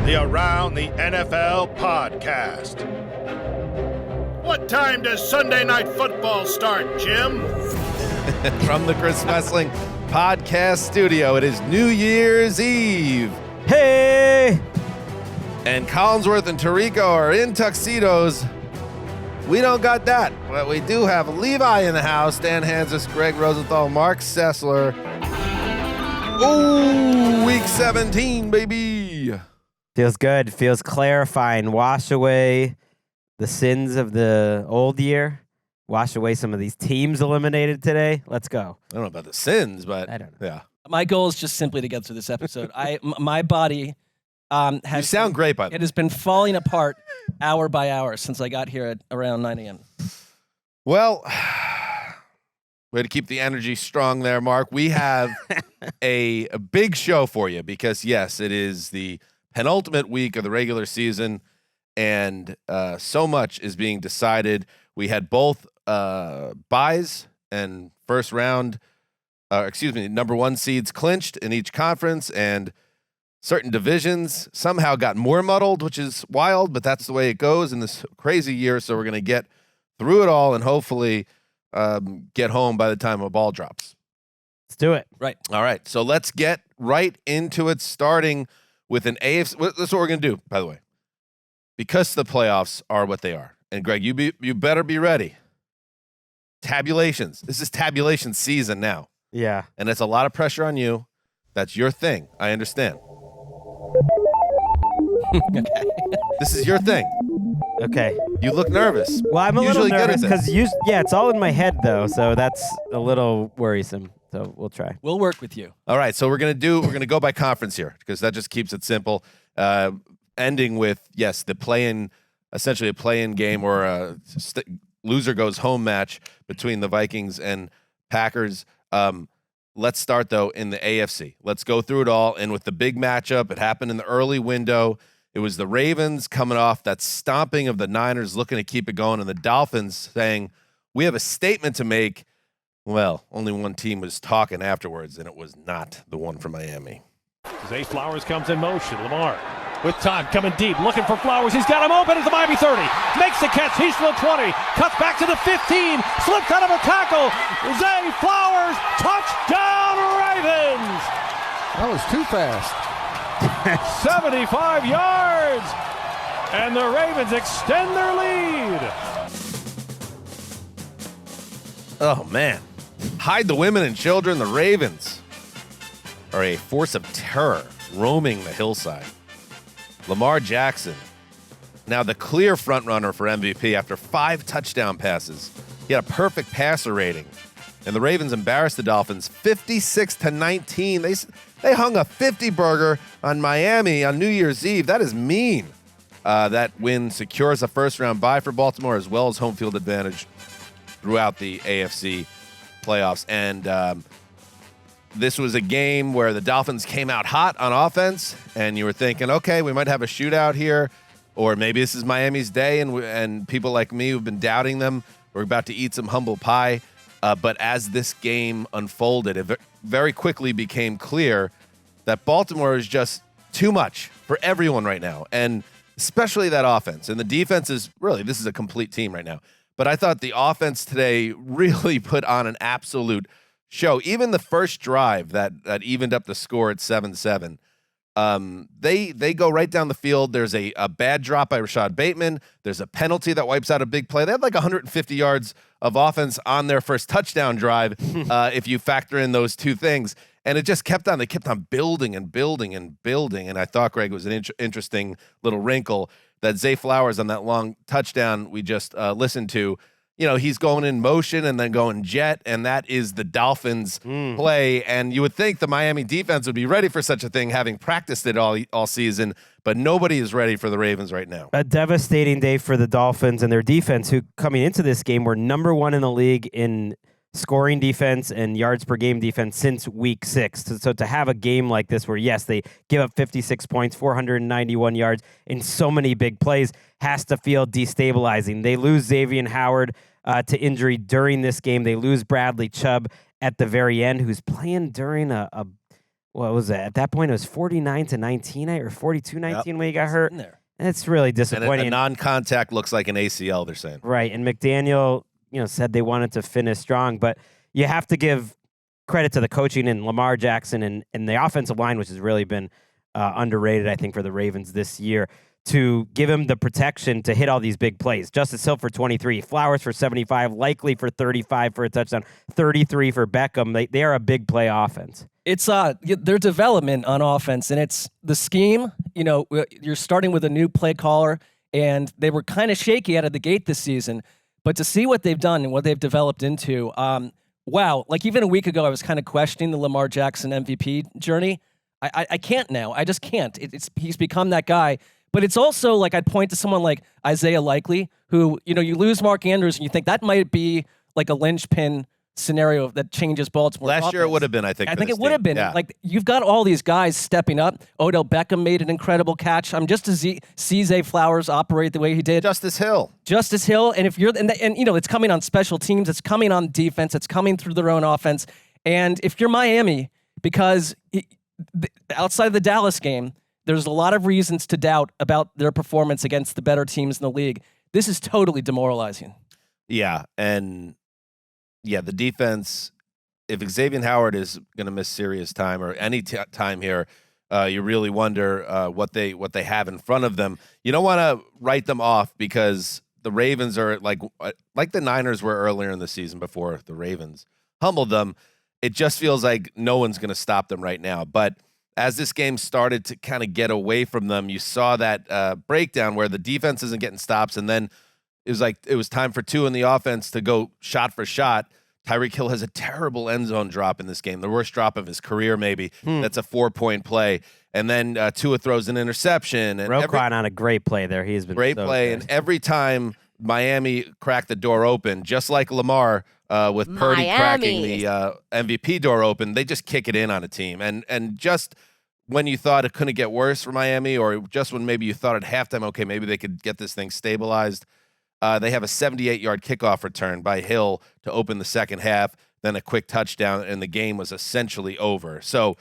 the Around the NFL podcast. What time does Sunday Night Football start, Jim? From the Chris Wessling podcast studio, it is New Year's Eve. Hey! And Collinsworth and Tirico are in tuxedos. We don't got that, but we do have Levi in the house, Dan Hanzus, Gregg Rosenthal, Marc Sessler. Ooh, week 17, baby. Feels good. Feels clarifying. Wash away the sins of the old year. Wash away some of these teams eliminated today. Let's go. I don't know about the sins, but I don't know. Yeah. My goal is just simply to get through this episode. My body You has sound great, by the way. it has been falling apart hour by hour since I got here at around 9 a.m. Well, way to keep the energy strong there, Mark. We have a big show for you because, yes, it is the penultimate week of the regular season, and so much is being decided. We had both buys and first round, number one seeds clinched in each conference, and certain divisions somehow got more muddled, which is wild, but that's the way it goes in this crazy year. So we're going to get through it all and hopefully get home by the time a ball drops. Let's do it. Right. All right. So let's get right into it, starting with an AFC. That's what we're going to do, by the way, because the playoffs are what they are. And Greg, you better be ready. Tabulations. This is tabulation season now. Yeah. And it's a lot of pressure on you. That's your thing. I understand. This is your thing. Okay. You look nervous. Well, I'm a Usually little good nervous at this. because it's all in my head though, so that's a little worrisome. So we'll try. We'll work with you. All right, so we're gonna go by conference here because that just keeps it simple. Ending with essentially a play-in game or a loser goes home match between the Vikings and Packers. Let's start though in the AFC. Let's go through it all, and with the big matchup, it happened in the early window. It was the Ravens coming off that stomping of the Niners, looking to keep it going, and the Dolphins saying, "We have a statement to make." Well, only one team was talking afterwards, and it was not the one from Miami. Zay Flowers comes in motion. Lamar with time coming deep, looking for Flowers. He's got him open at the Miami 30. Makes the catch. He's to the 20. Cuts back to the 15. Slips out of a tackle. Zay Flowers. Touchdown Ravens. That was too fast. 75 yards. And the Ravens extend their lead. Oh, man. Hide the women and children. The Ravens are a force of terror roaming the hillside. Lamar Jackson, now the clear frontrunner for MVP after 5 touchdown passes. He had a perfect passer rating. And the Ravens embarrassed the Dolphins 56-19. They hung a 50-burger on Miami on New Year's Eve. That is mean. That win secures a first-round bye for Baltimore as well as home field advantage throughout the AFC playoffs. And this was a game where the Dolphins came out hot on offense, and you were thinking, okay, we might have a shootout here, or maybe this is Miami's day, and people like me who've been doubting them, we're about to eat some humble pie. But as this game unfolded, it very quickly became clear that Baltimore is just too much for everyone right now, and especially that offense. And the defense is this is a complete team right now. But I thought the offense today really put on an absolute show. Even the first drive that evened up the score at 7-7, they go right down the field. There's a bad drop by Rashad Bateman. There's a penalty that wipes out a big play. They had like 150 yards of offense on their first touchdown drive, if you factor in those two things. And it just kept on. They kept on building and building and building. And I thought, Greg, it was an interesting little wrinkle that Zay Flowers on that long touchdown we just listened to. You know, he's going in motion and then going jet, and that is the Dolphins play. And you would think the Miami defense would be ready for such a thing, having practiced it all season, but nobody is ready for the Ravens right now. A devastating day for the Dolphins and their defense, who coming into this game were number 1 in the league in scoring defense and yards per game defense since week 6. So to have a game like this where, yes, they give up 56 points, 491 yards, and so many big plays has to feel destabilizing. They lose Xavier Howard to injury during this game. They lose Bradley Chubb at the very end, who's playing during a what was that? At that point, it was 49-19 or 42-19 when he got hurt. In there. It's really And disappointing. a non-contact looks like an ACL, they're saying. Right, and McDaniel, said they wanted to finish strong, but you have to give credit to the coaching and Lamar Jackson and the offensive line, which has really been underrated, I think, for the Ravens this year, to give him the protection to hit all these big plays. Justice Hill for 23, Flowers for 75, Likely for 35 for a touchdown, 33 for Beckham. They are a big play offense. It's their development on offense, and it's the scheme. You're starting with a new play caller, and they were kind of shaky out of the gate this season. But to see what they've done and what they've developed into, wow! Like even a week ago, I was kind of questioning the Lamar Jackson MVP journey. I can't now. I just can't. He's become that guy. But it's also like I'd point to someone like Isaiah Likely, who you lose Mark Andrews, and you think that might be like a linchpin scenario that changes Baltimore. Last year it would have been, I think. I think it would have been. Yeah. Like you've got all these guys stepping up. Odell Beckham made an incredible catch. I'm just to see Zay Flowers operate the way he did. Justice Hill. And if you're and it's coming on special teams, it's coming on defense, it's coming through their own offense. And if you're Miami, because outside of the Dallas game, there's a lot of reasons to doubt about their performance against the better teams in the league. This is totally demoralizing. Yeah, and the defense, if Xavier Howard is going to miss serious time or any time here, you really wonder what they have in front of them. You don't want to write them off because the Ravens are like the Niners were earlier in the season before the Ravens humbled them. It just feels like no one's going to stop them right now. But as this game started to kind of get away from them, you saw that breakdown where the defense isn't getting stops, and then it was time for two in the offense to go shot for shot. Tyreek Hill has a terrible end zone drop in this game, the worst drop of his career maybe. That's a 4-point play. And then Tua throws an interception. And Roquan on a great play there. He's been great so play. good. And every time Miami cracked the door open, just like Lamar with Purdy cracking the MVP door open, they just kick it in on a team. And just when you thought it couldn't get worse for Miami, or just when maybe you thought at halftime, okay, maybe they could get this thing stabilized, they have a 78-yard kickoff return by Hill to open the second half, then a quick touchdown, and the game was essentially over. So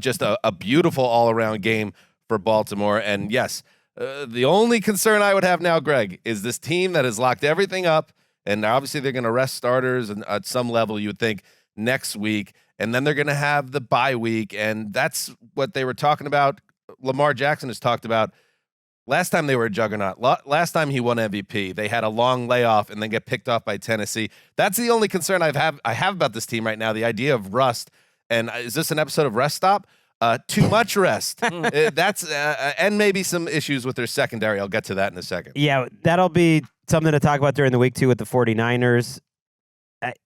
just a beautiful all-around game for Baltimore. And yes, the only concern I would have now, Greg, is this team that has locked everything up, and obviously they're going to rest starters and at some level you would think next week, and then they're going to have the bye week, and that's what they were talking about. Lamar Jackson has talked about last time they were a juggernaut. Last time he won MVP, they had a long layoff and then get picked off by Tennessee. That's the only concern I have about this team right now, the idea of rust. And is this an episode of Rest Stop? Too much rest. That's and maybe some issues with their secondary. I'll get to that in a second. Yeah, that'll be something to talk about during the week, too, with the 49ers.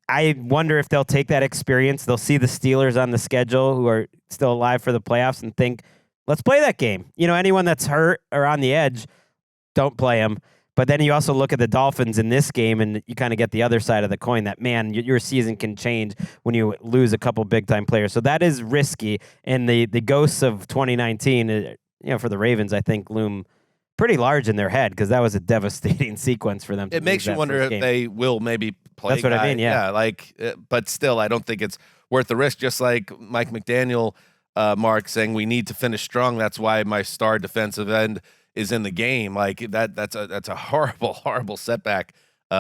I wonder if they'll take that experience. They'll see the Steelers on the schedule who are still alive for the playoffs and think, let's play that game. Anyone that's hurt or on the edge, don't play them. But then you also look at the Dolphins in this game, and you kind of get the other side of the coin that, man, your season can change when you lose a couple big-time players. So that is risky. And the ghosts of 2019, for the Ravens, I think, loom pretty large in their head because that was a devastating sequence for them. It makes you wonder if they will maybe play. That's what I mean, yeah. But still, I don't think it's worth the risk. Just like Mike McDaniel, Mark, saying we need to finish strong. That's why my star defensive end is in the game. Like that's a horrible setback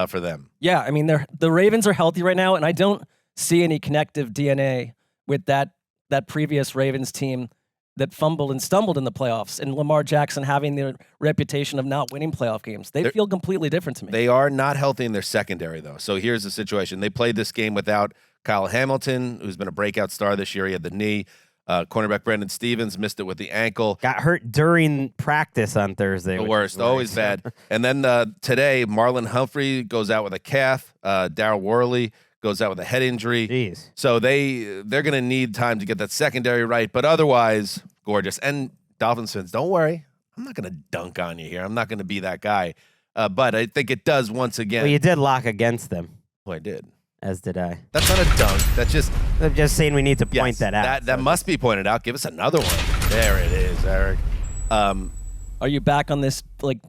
for them. Yeah, I mean the Ravens are healthy right now, and I don't see any connective DNA with that previous Ravens team that fumbled and stumbled in the playoffs, and Lamar Jackson having their reputation of not winning playoff games. They feel completely different to me. They are not healthy in their secondary, though. So here's the situation. They played this game without Kyle Hamilton, who's been a breakout star this year. He had the knee. Cornerback Brandon Stevens missed it with the ankle. Got hurt during practice on Thursday. The worst, always bad. And then today, Marlon Humphrey goes out with a calf. Darryl Worley goes out with a head injury. Jeez. So they're going to need time to get that secondary right. But otherwise, gorgeous. And Dolphins fans, don't worry. I'm not going to dunk on you here. I'm not going to be that guy. But I think it does once again. Well, you did lock against them. Oh, I did. As did I. That's not a dunk. That's just... I'm just saying we need to point that out. That must be pointed out. Give us another one. There it is, Eric. Are you back on this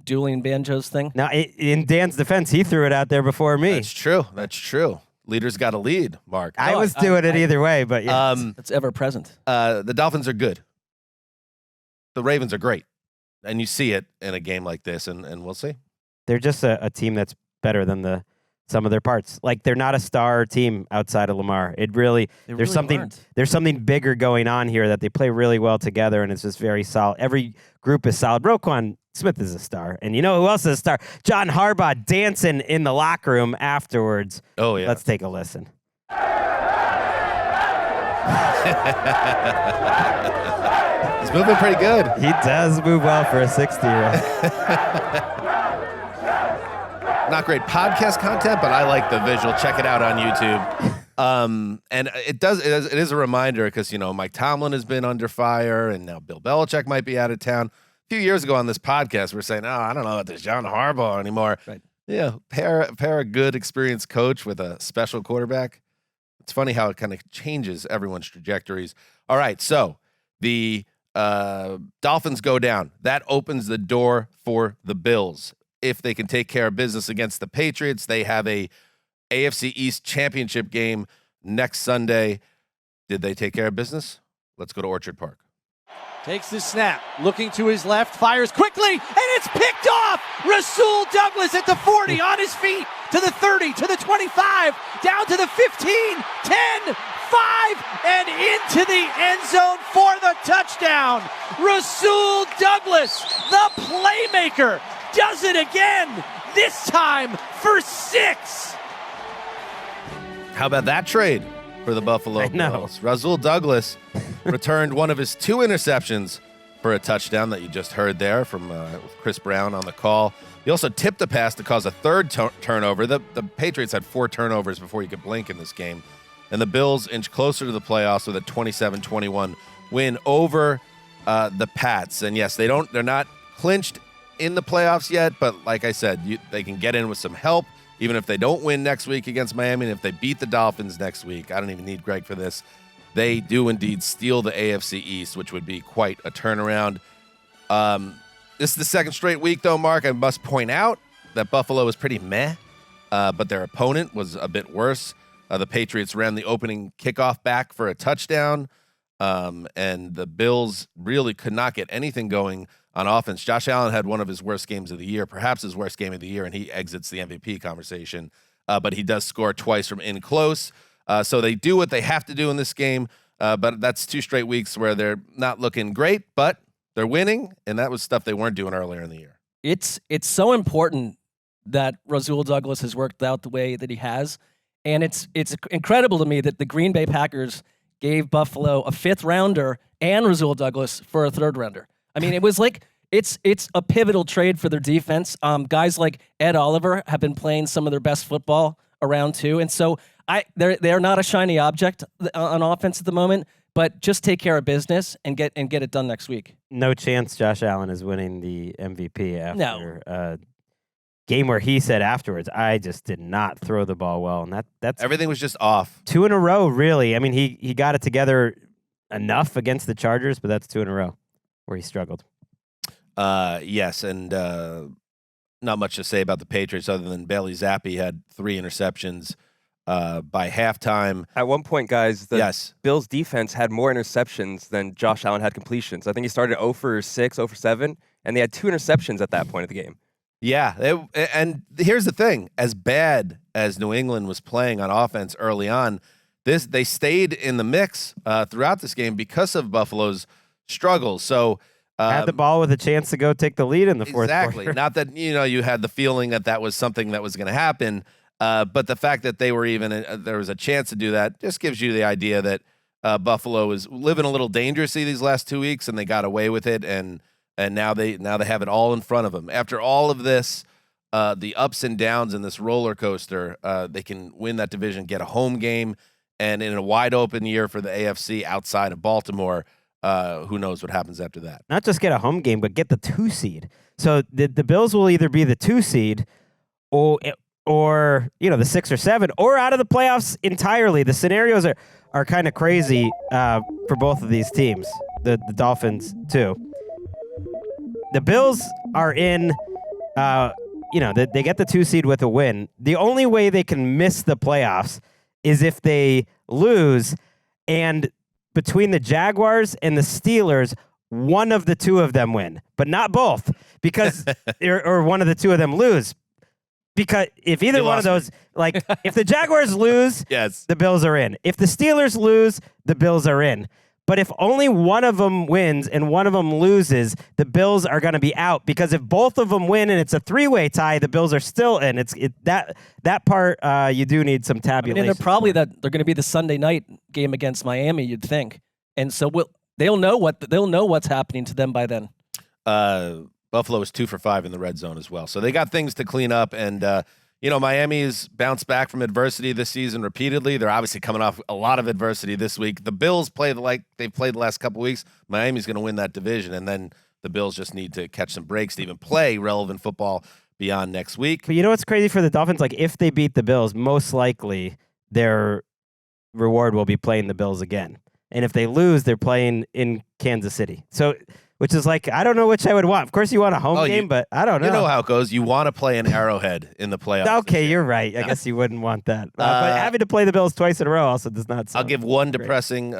dueling banjos thing? Now, in Dan's defense, he threw it out there before me. That's true. Leader's got to lead, Mark. I was doing it either way, but yeah. It's ever present. The Dolphins are good. The Ravens are great. And you see it in a game like this, and we'll see. They're just a team that's better than some of their parts. Like, they're not a star team outside of Lamar. There's something bigger going on here that they play really well together, and it's just very solid. Every group is solid. Roquan Smith is a star. And you know who else is a star? John Harbaugh dancing in the locker room afterwards. Oh, yeah. Let's take a listen. He's moving pretty good. He does move well for a 60-year-old. Not great podcast content, but I like the visual. Check it out on YouTube. And it is a reminder because, Mike Tomlin has been under fire, and now Bill Belichick might be out of town. A few years ago on this podcast, we're saying, I don't know about this John Harbaugh anymore. Right. Yeah, pair a good, experienced coach with a special quarterback. It's funny how it kind of changes everyone's trajectories. All right, so the Dolphins go down. That opens the door for the Bills. If they can take care of business against the Patriots, they have a AFC East championship game next Sunday. Did they take care of business? Let's go to Orchard Park. Takes the snap, looking to his left, fires quickly, and it's picked off! Rasul Douglas at the 40, on his feet, to the 30, to the 25, down to the 15, 10, 5, and into the end zone for the touchdown! Rasul Douglas, the playmaker, does it again, this time for 6! How about that trade for the Buffalo Bills? Rasul Douglas returned one of his 2 interceptions for a touchdown that you just heard there from Chris Brown on the call. He also tipped a pass to cause a third turnover. The Patriots had 4 turnovers before you could blink in this game. And the Bills inch closer to the playoffs with a 27-21 win over the Pats. And yes, they're not clinched in the playoffs yet, but like I said, they can get in with some help. Even if they don't win next week against Miami, and if they beat the Dolphins next week, I don't even need Gregg for this, they do indeed steal the AFC East, which would be quite a turnaround. This is the second straight week, though, Mark. I must point out that Buffalo was pretty meh, but their opponent was a bit worse. The Patriots ran the opening kickoff back for a touchdown, and the Bills really could not get anything going on offense. Josh Allen had one of his worst games of the year, perhaps his worst game of the year, and he exits the MVP conversation. But he does score twice from in close. So they do what they have to do in this game. But that's 2 straight weeks where they're not looking great, but they're winning, and that was stuff they weren't doing earlier in the year. It's so important that Rasul Douglas has worked out the way that he has. And it's incredible to me that the Green Bay Packers gave Buffalo a 5th rounder and Rasul Douglas for a 3rd rounder. I mean, it was like it's a pivotal trade for their defense. Guys like Ed Oliver have been playing some of their best football around too, and so they're not a shiny object on offense at the moment. But just take care of business and get it done next week. No chance Josh Allen is winning the MVP after a game where he said afterwards, I just did not throw the ball well, and that's everything was just off. 2 in a row, really. I mean, he got it together enough against the Chargers, but that's 2 in a row where he struggled. Yes, and not much to say about the Patriots other than Bailey Zappi had 3 interceptions by halftime. At one point, guys, the yes. Bills' defense had more interceptions than Josh Allen had completions. I think he started 0 for 6, 0 for 7, and they had 2 interceptions at that point of the game. Yeah, and here's the thing. As bad as New England was playing on offense early on, they stayed in the mix throughout this game because of Buffalo's struggles. So had the ball with a chance to go take the lead in the fourth quarter. Exactly. Not that you had the feeling that was something that was going to happen, but the fact that they were there was a chance to do that just gives you the idea that Buffalo is living a little dangerously these last 2 weeks, and they got away with it, and now they have it all in front of them. After all of this, the ups and downs in this roller coaster, they can win that division, get a home game, and in a wide open year for the AFC outside of Baltimore. Who knows what happens after that? Not just get a home game, but get the 2 seed. So the Bills will either be the 2 seed or the 6 or 7 or out of the playoffs entirely. The scenarios are kind of crazy for both of these teams, the Dolphins too. The Bills are in, they get the 2 seed with a win. The only way they can miss the playoffs is if they lose, and between the Jaguars and the Steelers, one of the two of them win, but not both, because or one of the two of them lose. Because if either one of those, like if the Jaguars lose, Yes. the Bills are in. If the Steelers lose, the Bills are in. But if only one of them wins and one of them loses, the Bills are going to be out. Because if both of them win and it's a three-way tie, the Bills are still in. That part you do need some tabulation. And they're going to be the Sunday night game against Miami, you'd think, and so they'll know what's happening to them by then. Buffalo is 2 for 5 in the red zone as well. So they got things to clean up. And, Miami's bounced back from adversity this season repeatedly. They're obviously coming off a lot of adversity this week. The Bills play like they've played the last couple weeks. Miami's going to win that division. And then the Bills just need to catch some breaks to even play relevant football beyond next week. But you know what's crazy for the Dolphins? Like, if they beat the Bills, most likely their reward will be playing the Bills again. And if they lose, they're playing in Kansas City. So, which is like, I don't know which I would want. Of course, you want a home game, but I don't know. You know how it goes. You want to play an Arrowhead in the playoffs. Okay, you're right. I guess you wouldn't want that. But having to play the Bills twice in a row also does not sound I'll give one great. depressing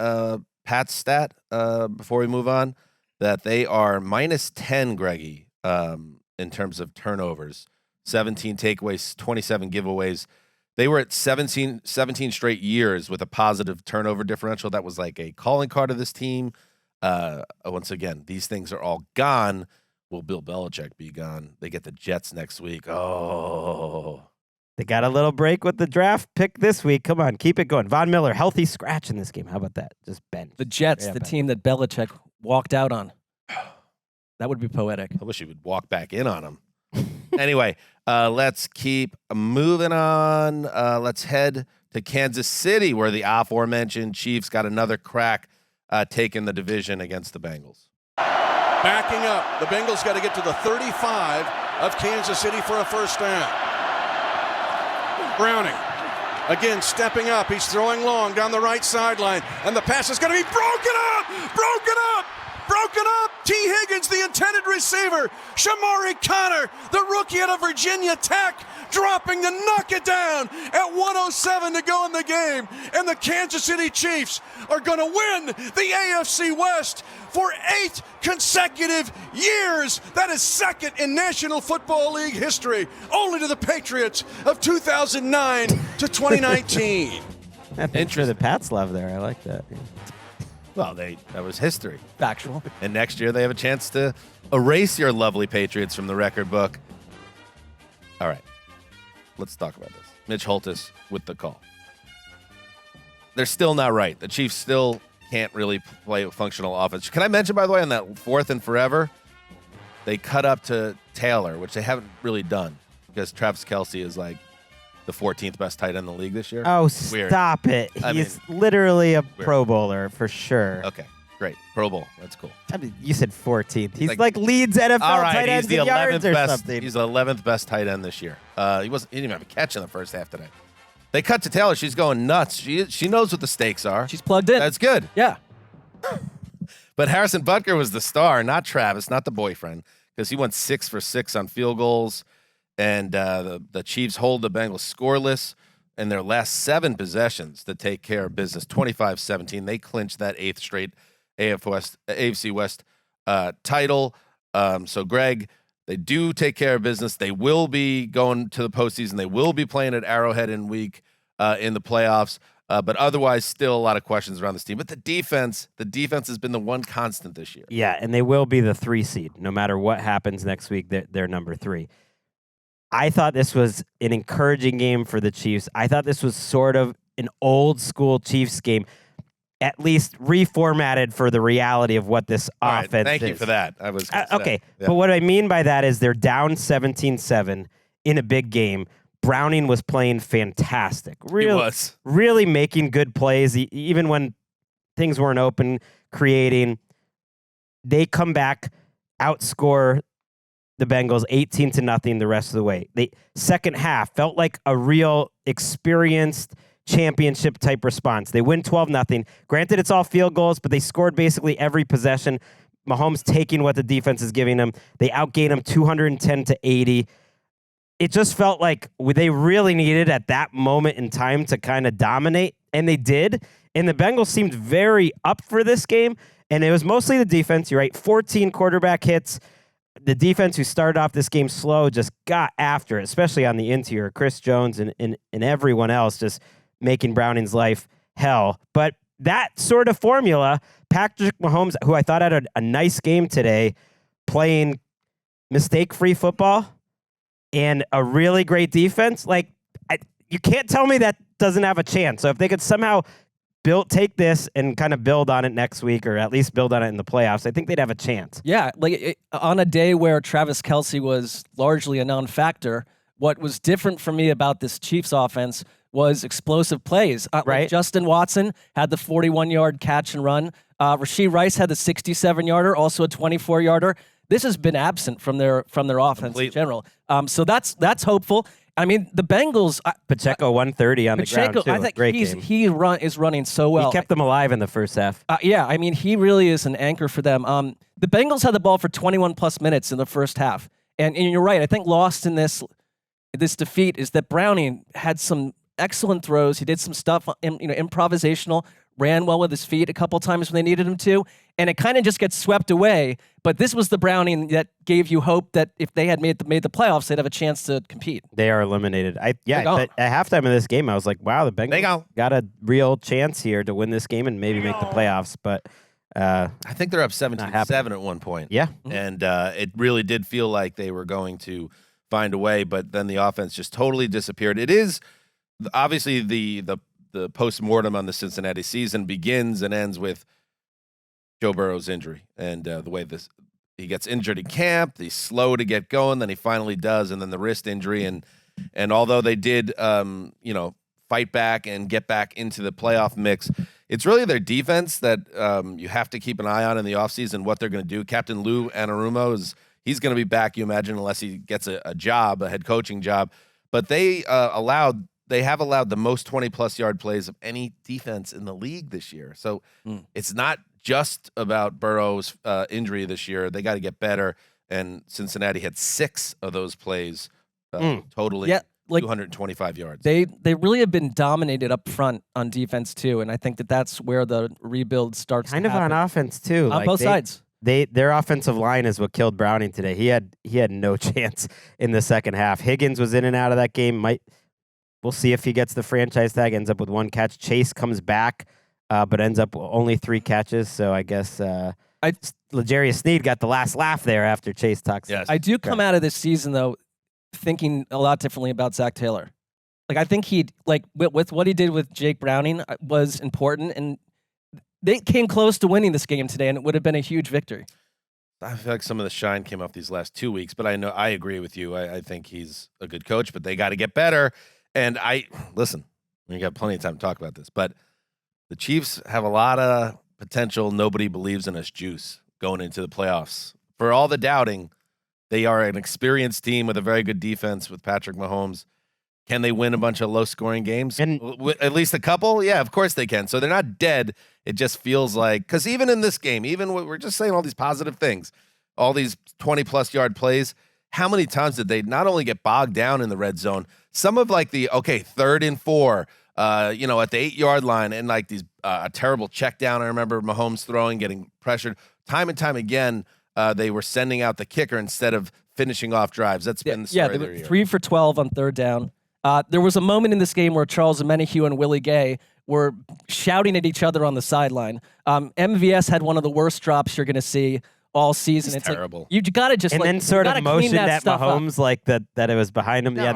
Pats stat before we move on, that they are -10, Greggy, in terms of turnovers. 17 takeaways, 27 giveaways. They were at 17 straight years with a positive turnover differential. That was like a calling card of this team. Once again, these things are all gone. Will Bill Belichick be gone? They get the Jets next week. Oh. They got a little break with the draft pick this week. Come on, keep it going. Von Miller, healthy scratch in this game. How about that? Just bench. The Jets, the team that Belichick walked out on. That would be poetic. I wish he would walk back in on him. Anyway, let's keep moving on. Let's head to Kansas City, where the aforementioned Chiefs got another crack taking the division against the Bengals. Backing up. The Bengals got to get to the 35 of Kansas City for a first down. Browning. Again, stepping up. He's throwing long down the right sideline. And the pass is going to be broken up! Broken up! Broken up! T. Higgins, the intended receiver. Shamari Connor, the rookie out of Virginia Tech, dropping to knock it down at 1:07 to go in the game. And the Kansas City Chiefs are going to win the AFC West for 8 consecutive years. That is second in National Football League history, only to the Patriots of 2009 to 2019. Interesting. The Pats love there. I like that. Yeah. Well, that was history. Factual. And next year they have a chance to erase your lovely Patriots from the record book. All right. Let's talk about this. Mitch Holthus with the call. They're still not right. The Chiefs still can't really play a functional offense. Can I mention, by the way, on that 4th and forever, they cut up to Taylor, which they haven't really done because Travis Kelce is like the 14th best tight end in the league this year. Oh, Weird. stop it. He's literally a Pro Bowler for sure. Okay, great. Pro Bowl. That's cool. I mean, you said 14th. He's like leads NFL all right, tight ends he's the in yards 11th or best. something. He's the 11th best tight end this year. He didn't even have a catch in the first half today. They cut to Taylor. She's going nuts. She knows what the stakes are. She's plugged in. That's good. Yeah. But Harrison Butker was the star, not Travis, not the boyfriend, because he went 6 for 6 on field goals. And the Chiefs hold the Bengals scoreless in their last 7 possessions to take care of business, 25-17. They clinched that 8th straight AFC West title. So, Greg, they do take care of business. They will be going to the postseason. They will be playing at Arrowhead in week in the playoffs. But otherwise, still a lot of questions around this team. But the defense has been the one constant this year. Yeah, and they will be the 3 seed. No matter what happens next week, they're number 3. I thought this was an encouraging game for the Chiefs. I thought this was sort of an old school Chiefs game, at least reformatted for the reality of what this offense is. Thank you for that. I was okay, yeah. But what I mean by that is they're down 17-7 in a big game. Browning was playing fantastic. Really making good plays, even when things weren't open, creating. They come back, outscore the Bengals 18-0 the rest of the way. The second half felt like a real experienced championship type response. They win 12-0. Granted, it's all field goals, but they scored basically every possession. Mahomes taking what the defense is giving them. They outgained them 210-80. it just felt like they really needed at that moment in time to kind of dominate, and they did. And the Bengals seemed very up for this game, and it was mostly the defense. You're right, 14 quarterback hits. The defense, who started off this game slow, just got after it, especially on the interior. Chris Jones and everyone else just making Browning's life hell. But that sort of formula, Patrick Mahomes, who I thought had a nice game today, playing mistake-free football and a really great defense, you can't tell me that doesn't have a chance. So if they could somehow take this and kind of build on it next week, or at least build on it in the playoffs, I think they'd have a chance. Yeah, on a day where Travis Kelce was largely a non-factor, what was different for me about this Chiefs offense was explosive plays. Right. Justin Watson had the 41-yard catch and run. Rashee Rice had the 67-yarder, also a 24-yarder. This has been absent from their offense in general. So that's hopeful. I mean, the Bengals. Pacheco 130 on the ground too. I think Great is game. running so well. He kept them alive in the first half. Yeah, I mean, he really is an anchor for them. The Bengals had the ball for 21 plus minutes in the first half, and you're right. I think lost in this defeat is that Browning had some excellent throws. He did some stuff, improvisational. Ran well with his feet a couple times when they needed him to, and it kind of just gets swept away. But this was the Browning that gave you hope that if they had made the playoffs, they'd have a chance to compete. They are eliminated. At halftime of this game, I was like, wow, the Bengals got a real chance here to win this game and maybe make the playoffs. But I think they're up 17-7 at one point. Yeah. And it really did feel like they were going to find a way, but then the offense just totally disappeared. It is obviously the post-mortem on the Cincinnati season begins and ends with Joe Burrow's injury, and the way he gets injured in camp. He's slow to get going, then he finally does, and then the wrist injury. And although they did, fight back and get back into the playoff mix, it's really their defense that you have to keep an eye on in the offseason, what they're going to do. Captain Lou Anarumo he's going to be back, you imagine, unless he gets a head coaching job. But they have allowed the most 20-plus yard plays of any defense in the league this year. So it's not just about Burrow's injury this year. They got to get better, and Cincinnati had 6 of those plays totaling 225 yards. They really have been dominated up front on defense, too, and I think that's where the rebuild starts kind to of happen. on offense, too. On both sides. Their offensive line is what killed Browning today. He had no chance in the second half. Higgins was in and out of that game. We'll see if he gets the franchise tag, ends up with 1 catch. Chase comes back, but ends up with only 3 catches. So I guess L'Jarius Sneed got the last laugh there after Chase talks. Yes. I do come out of this season, though, thinking a lot differently about Zach Taylor. I think with what he did with Jake Browning was important, and they came close to winning this game today, and it would have been a huge victory. I feel like some of the shine came off these last 2 weeks, but I agree with you. I think he's a good coach, but they got to get better. And listen, we got plenty of time to talk about this, but the Chiefs have a lot of potential nobody believes in us juice going into the playoffs. For all the doubting, they are an experienced team with a very good defense with Patrick Mahomes. Can they win a bunch of low-scoring games? And at least a couple? Yeah, of course they can. So they're not dead. It just feels like, because even in this game, we're just saying all these positive things, all these 20-plus yard plays, how many times did they not only get bogged down in the red zone, some of 3rd and 4, at the 8-yard line, and these a terrible check down. I remember Mahomes throwing, getting pressured time and time again. They were sending out the kicker instead of finishing off drives. That's been the story. They were 3 for 12 on 3rd down. There was a moment in this game where Charles Omenihu and Willie Gay were shouting at each other on the sideline. MVS had one of the worst drops you're going to see all season. It's terrible. You got to just then sort of motioned at Mahomes that it was behind him. No. Yeah,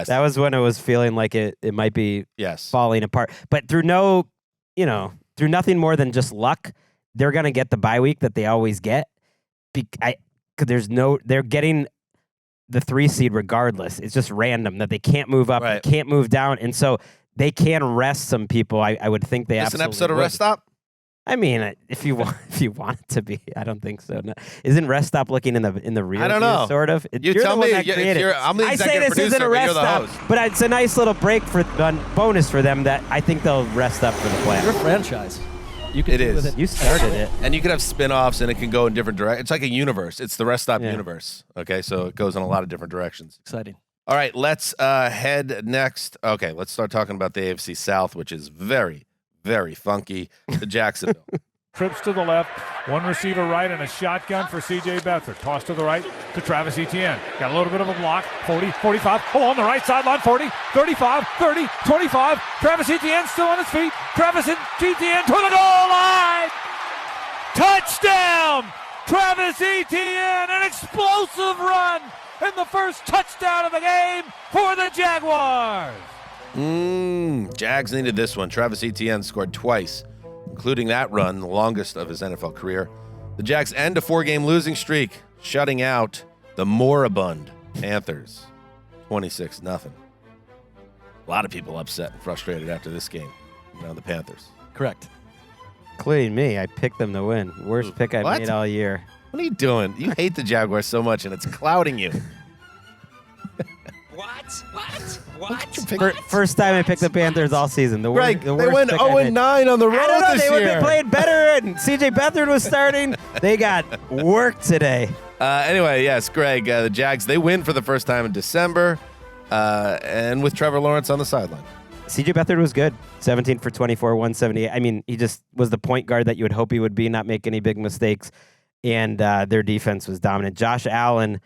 that was when it was feeling like it might be falling apart. But through nothing more than just luck, they're going to get the bye week that they always get. They're getting the 3 seed regardless. It's just random that they can't move up, can't move down, and so they can rest some people. I would think they absolutely. It's an episode of Rest Stop. I mean, if you want it to be, I don't think so. No. Isn't Rest Stop looking in the rear? I don't know. Sort of. You tell me. I'm the executive I say this producer, isn't a rest you're the stop, host. but it's a nice little break bonus for them that I think they'll rest up for the playoffs. You're a franchise. You can do with it. You started it, and you could have spin-offs, and it can go in different directions. It's like a universe. It's the Rest Stop universe. Okay, so it goes in a lot of different directions. Exciting. All right, let's head next. Okay, let's start talking about the AFC South, which is very, very funky. The Jacksonville. Trips to the left, one receiver right, and a shotgun for C.J. Beathard. Toss to the right to Travis Etienne. Got a little bit of a block. 40, 45. Oh, on the right sideline. 40, 35, 30, 25. Travis Etienne still on his feet. Travis Etienne to the goal line. Touchdown! Travis Etienne, an explosive run, and the first touchdown of the game for the Jaguars. Jags needed this one. Travis Etienne scored twice, including that run, the longest of his NFL career. The Jags end a 4-game losing streak, shutting out the moribund Panthers, 26-0. A lot of people upset and frustrated after this game around the Panthers. Correct. Including me. I picked them to win. Worst pick I've What? made all year. What are you doing? You hate the Jaguars so much, and it's clouding you. First time I picked the Panthers all season. The Greg, the they worst went pick I made. 0-9 on the road I don't know. this They would year. have played better, and C.J. Beathard was starting. They got work today. Anyway, yes, Greg, the Jags, they win for the first time in December, and with Trevor Lawrence on the sideline. C.J. Beathard was good. 17 for 24, 178. I mean, he just was the point guard that you would hope he would be, not make any big mistakes, and their defense was dominant. Josh Allen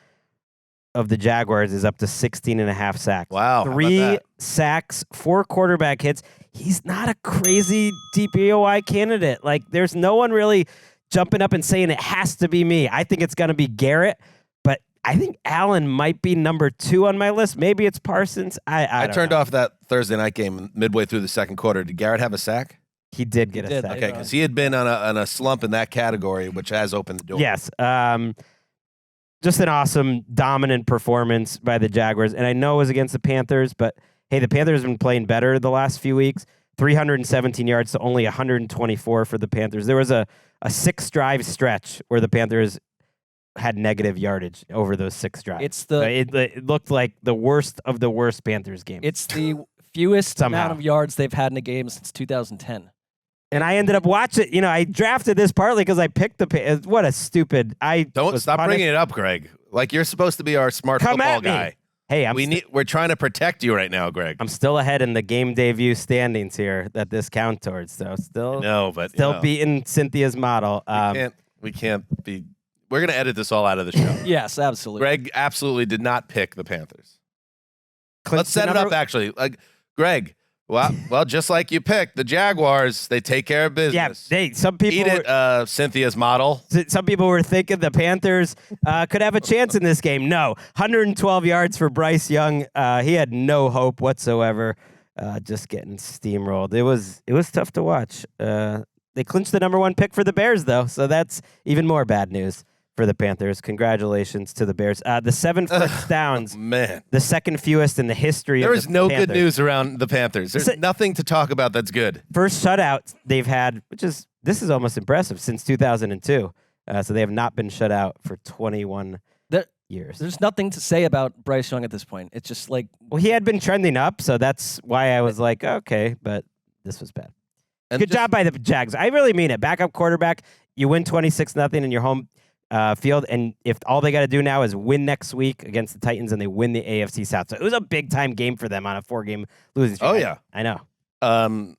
of the Jaguars is up to 16.5 sacks. Wow. how about 3 that? sacks, 4 quarterback hits. He's not a crazy DPOI candidate. Like, there's no one really jumping up and saying it has to be me. I think it's going to be Garrett, but I think Allen might be number 2 on my list. Maybe it's Parsons. I I don't turned know. off that Thursday night game midway through the second quarter. Did Garrett have a sack? He did get a did, sack. Okay, because he had been on a slump in that category, which has opened the door. Yes. Just an awesome, dominant performance by the Jaguars. And I know it was against the Panthers, but hey, the Panthers have been playing better the last few weeks. 317 yards to only 124 for the Panthers. There was a 6-drive stretch where the Panthers had negative yardage over those 6 drives. It's the It looked like the worst of the worst Panthers game. it's the fewest Somehow. amount of yards they've had in a game since 2010. And I ended up watching. You know, I drafted this partly because I picked the. What a stupid! Don't was stop punished. bringing it up, Greg. Like you're supposed to be our smart Come football at me. guy. Hey, We're trying to protect you right now, Greg. I'm still ahead in the game day view standings here that this count towards. So still, No, but still beating Cynthia's model. we can't be. We're gonna edit this all out of the show. Yes, absolutely. Greg absolutely did not pick the Panthers. Clint's Let's set it number- up. Actually, like Greg. Well, just like you picked the Jaguars, they take care of Yeah, business. some people. Eat it, Cynthia's model. Some people were thinking the Panthers could have a chance in this game. No, 112 yards for Bryce Young. He had no hope whatsoever. Just getting steamrolled. It was tough to watch. They clinched the number 1 pick for the Bears, though, so that's even more bad news for the Panthers. Congratulations to the Bears. The 7 first downs, Man, the second fewest in the history there of is the no Panthers. good news around the Panthers. There's nothing to talk about that's good. First shutout they've had, this is almost impressive, since 2002. So they have not been shut out for 21 years. There's nothing to say about Bryce Young at this point. It's just like Well, he had been trending up, so that's why I was like, okay, but this was bad. And Good job by the Jags. I really mean it. Backup quarterback, you win 26-0 in your home field, and if all they got to do now is win next week against the Titans, and they win the AFC South. So it was a big-time game for them on a 4-game losing streak. Oh, yeah. I know.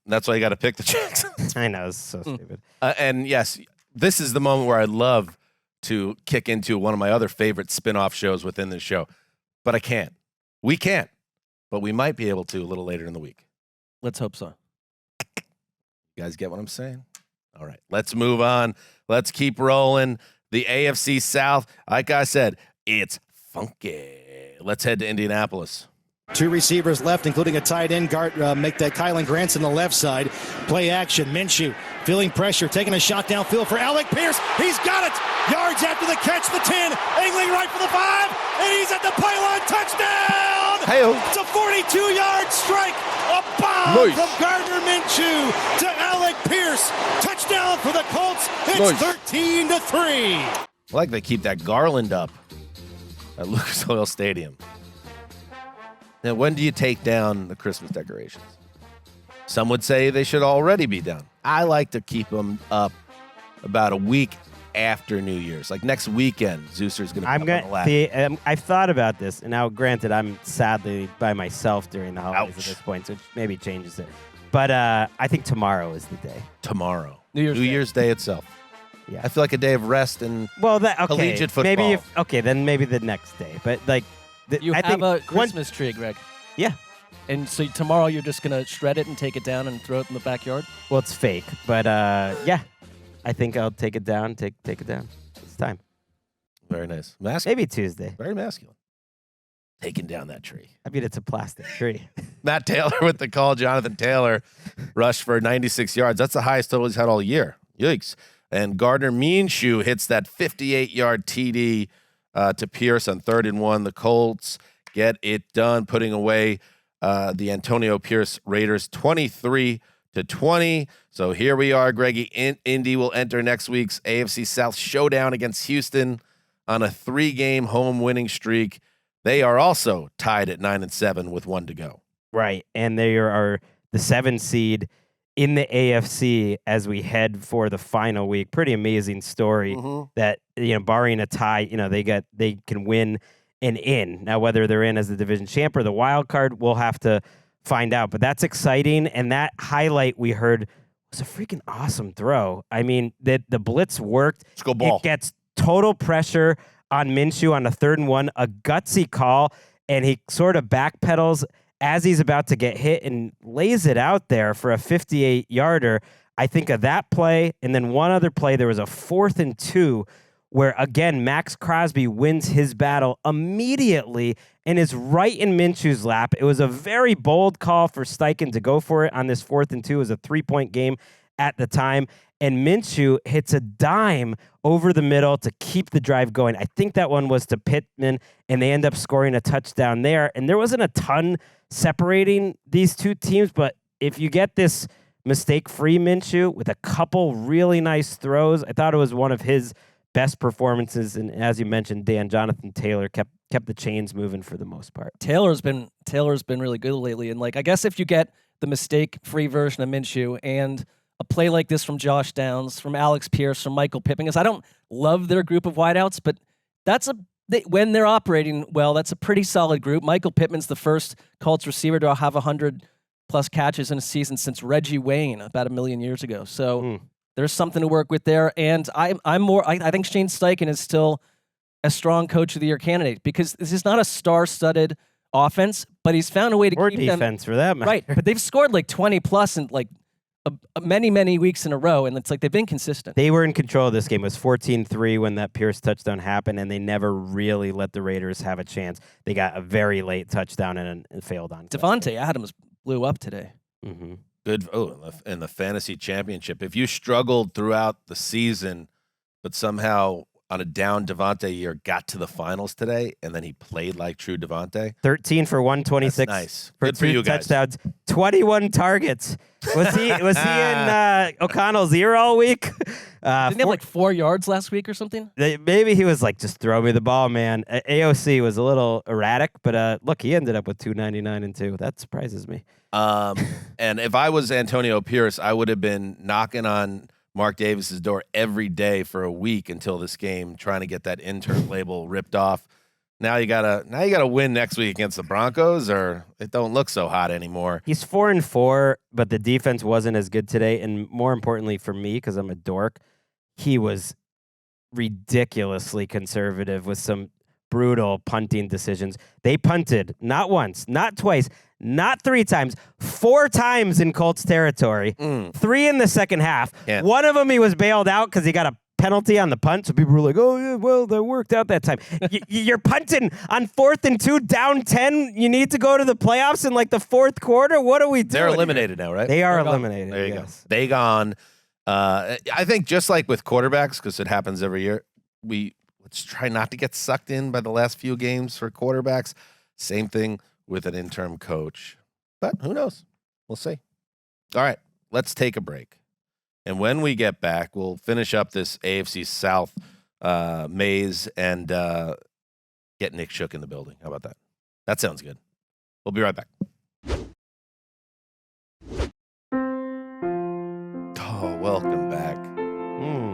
That's why you got to pick the Jags. I know. It's so stupid. And yes, this is the moment where I'd love to kick into one of my other favorite spin-off shows within this show, but I can't. We can't, but we might be able to a little later in the week. let's hope so. You guys get what I'm saying? All right, let's move on. Let's keep rolling. The AFC South, like I said, it's funky. Let's head to Indianapolis. 2 receivers left, including a tight end. Make that Kylan Grant's on the left side. Play action. Minshew feeling pressure, taking a shot downfield for Alec Pierce. He's got it. Yards after the catch, the 10. Angling right for the 5. And he's at the pylon. Touchdown! Hey-o. It's a 42-yard strike. A bomb from Gardner Minshew to Alec Pierce. Touchdown for the Colts. It's 13-3. I like they keep that garland up at Lucas Oil Stadium. Now, when do you take down the Christmas decorations? Some would say they should already be done. I like to keep them up about a week after New Year's, like next weekend. Zuser's going to come on the lap. I've thought about this, and now granted, I'm sadly by myself during the holidays at this point, so it maybe changes it. But I think tomorrow is the day. Tomorrow, New Year's Day itself. Yeah. I feel like a day of rest and collegiate football. Then maybe the next day. But like, You I have think a Christmas tree, Greg. Yeah. And so tomorrow you're just going to shred it and take it down and throw it in the backyard? Well, it's fake, but yeah, I think I'll take it down. Take it down. It's time. Very nice. Masculine. Maybe Tuesday. Very masculine. Taking down that tree. I mean, it's a plastic tree. Matt Taylor with the call. Jonathan Taylor rushed for 96 yards. That's the highest total he's had all year. Yikes. And Gardner Minshew hits that 58-yard TD to Pierce on 3rd and 1. The Colts get it done, putting away the Antonio Pierce Raiders 23-20. So here we are, Greggy. Indy will enter next week's AFC South showdown against Houston on a 3-game home winning streak. They are also tied at 9-7 with 1 to go. Right, and they are the 7 seed in the AFC as we head for the final week. Pretty amazing story that, barring a tie, they can win and in. Now, whether they're in as the division champ or the wild card, we'll have to find out. But that's exciting, and that highlight we heard was a freaking awesome throw. I mean, the blitz worked. Let's go ball. It gets total pressure on Minshew on a 3rd and 1, a gutsy call, and he sort of backpedals as he's about to get hit and lays it out there for a 58-yarder. I think of that play, and then one other play, there was a 4th and 2 where, again, Max Crosby wins his battle immediately and is right in Minshew's lap. It was a very bold call for Steichen to go for it on this 4th and 2. It was a 3-point game at the time, and Minshew hits a dime over the middle to keep the drive going. I think that one was to Pittman, and they end up scoring a touchdown there. And there wasn't a ton separating these two teams, but if you get this mistake-free Minshew with a couple really nice throws, I thought it was one of his best performances. And as you mentioned, Dan, Jonathan Taylor kept the chains moving for the most part. Taylor's been really good lately, and I guess if you get the mistake-free version of Minshew and a play like this from Josh Downs, from Alex Pierce, from Michael Pittman, because I don't love their group of wideouts, but when they're operating well, that's a pretty solid group. Michael Pittman's the first Colts receiver to have 100-plus catches in a season since Reggie Wayne about 1 million years ago. So there's something to work with there. And I think Shane Steichen is still a strong Coach of the Year candidate because this is not a star-studded offense, but he's found a way to keep them. Or defense, for that matter. Right, but they've scored 20-plus in many weeks in a row, and it's they've been consistent. They were in control of this game. It was 14-3 when that Pierce touchdown happened, and they never really let the Raiders have a chance. They got a very late touchdown and failed on. Devontae Adams blew up today. Mm-hmm. Good. Oh, in the fantasy championship, if you struggled throughout the season, but somehow on a down Devontae year got to the finals today, and then he played like true Devontae. 13 for 126. That's nice. For Good for 2 you guys. touchdowns, 21 targets. Was he in O'Connell's ear all week? Didn't he have 4 yards last week or something? Maybe he was just throw me the ball, man. AOC was a little erratic, but look, he ended up with 299 and 2. That surprises me. And if I was Antonio Pierce, I would have been knocking on Mark Davis's door every day for a week until this game, trying to get that intern label ripped off. Now you gotta win next week against the Broncos, or it don't look so hot anymore. He's 4-4, but the defense wasn't as good today. And more importantly for me, because I'm a dork, he was ridiculously conservative with some brutal punting decisions. They punted not once, not twice, not 3 times, 4 times in Colts territory. 3 in the second half. Yeah. One of them he was bailed out because he got a penalty on the punt. So people were like, oh, yeah, well, that worked out that time. You're punting on 4th and 2, down 10. You need to go to the playoffs in the 4th quarter. What are we doing? They're eliminated now, right? They are eliminated. There you go. They gone. I think just like with quarterbacks, because it happens every year, let's try not to get sucked in by the last few games for quarterbacks. Same thing with an interim coach. But who knows? We'll see. All right, let's take a break. And when we get back, we'll finish up this AFC South maze and get Nick Shook in the building. How about that? That sounds good. We'll be right back. Oh, welcome back.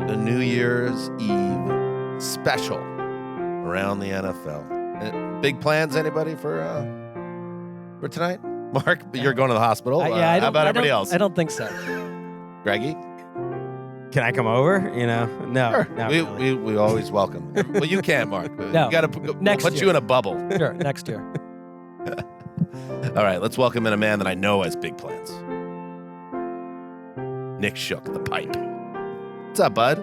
The New Year's Eve special around the NFL. Big plans, anybody for tonight? Mark, you're going to the hospital. How about everybody else? I don't think so. Greggy? Can I come over? No. Sure. Not really. We always welcome. Well, you can't, Mark. No. You got to Next put year. you in a bubble. Sure, next year. All right, let's welcome in a man that I know has big plans. Nick Shook, the pipe. What's up, bud?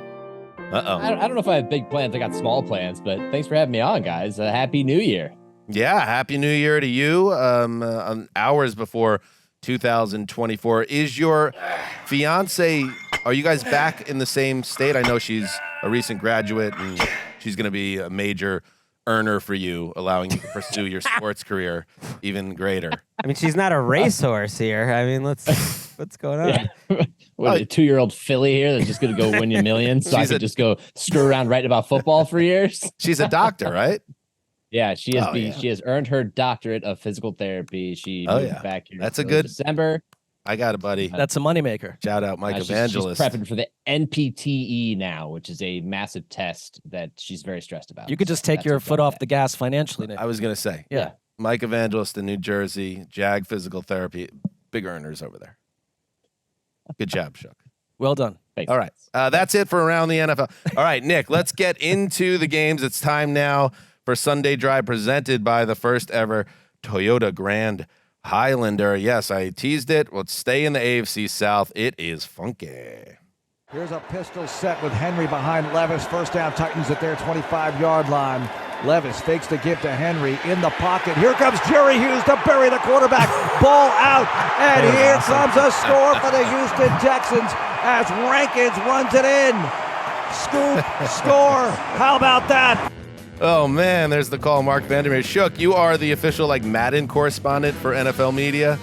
Uh-oh. I don't know if I have big plans. I got small plans, but thanks for having me on, guys. Happy New Year. Yeah, Happy New Year to you. Hours before 2024. Is your fiance, are you guys back in the same state? I know she's a recent graduate, and she's going to be a major earner for you, allowing you to pursue your sports career even greater. I mean, she's not a racehorse here. I mean, what's going on? Yeah. What, a 2-year-old filly here that's just going to go win you millions so I could just go screw around writing about football for years? She's a doctor, right? Yeah, she has earned her doctorate of physical therapy. She moved back here. That's a good December. I got it, buddy. That's a moneymaker. Shout out Mike She's Evangelist. prepping for the NPTE now, which is a massive test that she's very stressed about. You could just take your foot off the gas financially, Nick. I was going to say. Yeah. Mike Evangelist in New Jersey, Jag Physical Therapy, big earners over there. Good job, Shook. Well done. Thanks. All right. That's it for Around the NFL. All right, Nick, let's get into the games. It's time now for Sunday Drive, presented by the first ever Toyota Grand Highlander. Yes, I teased it. Let's stay in the AFC South. It is funky. Here's a pistol set with Henry behind Levis. First down, Titans at their 25-yard line. Levis fakes to give to Henry in the pocket. Here comes Jerry Hughes to bury the quarterback. Ball out, and here comes a score for the Houston Texans as Rankins runs it in. Scoop, score. How about that? Oh, man, there's the call. Mark Vandermeer. Shook, you are the official Madden correspondent for NFL media.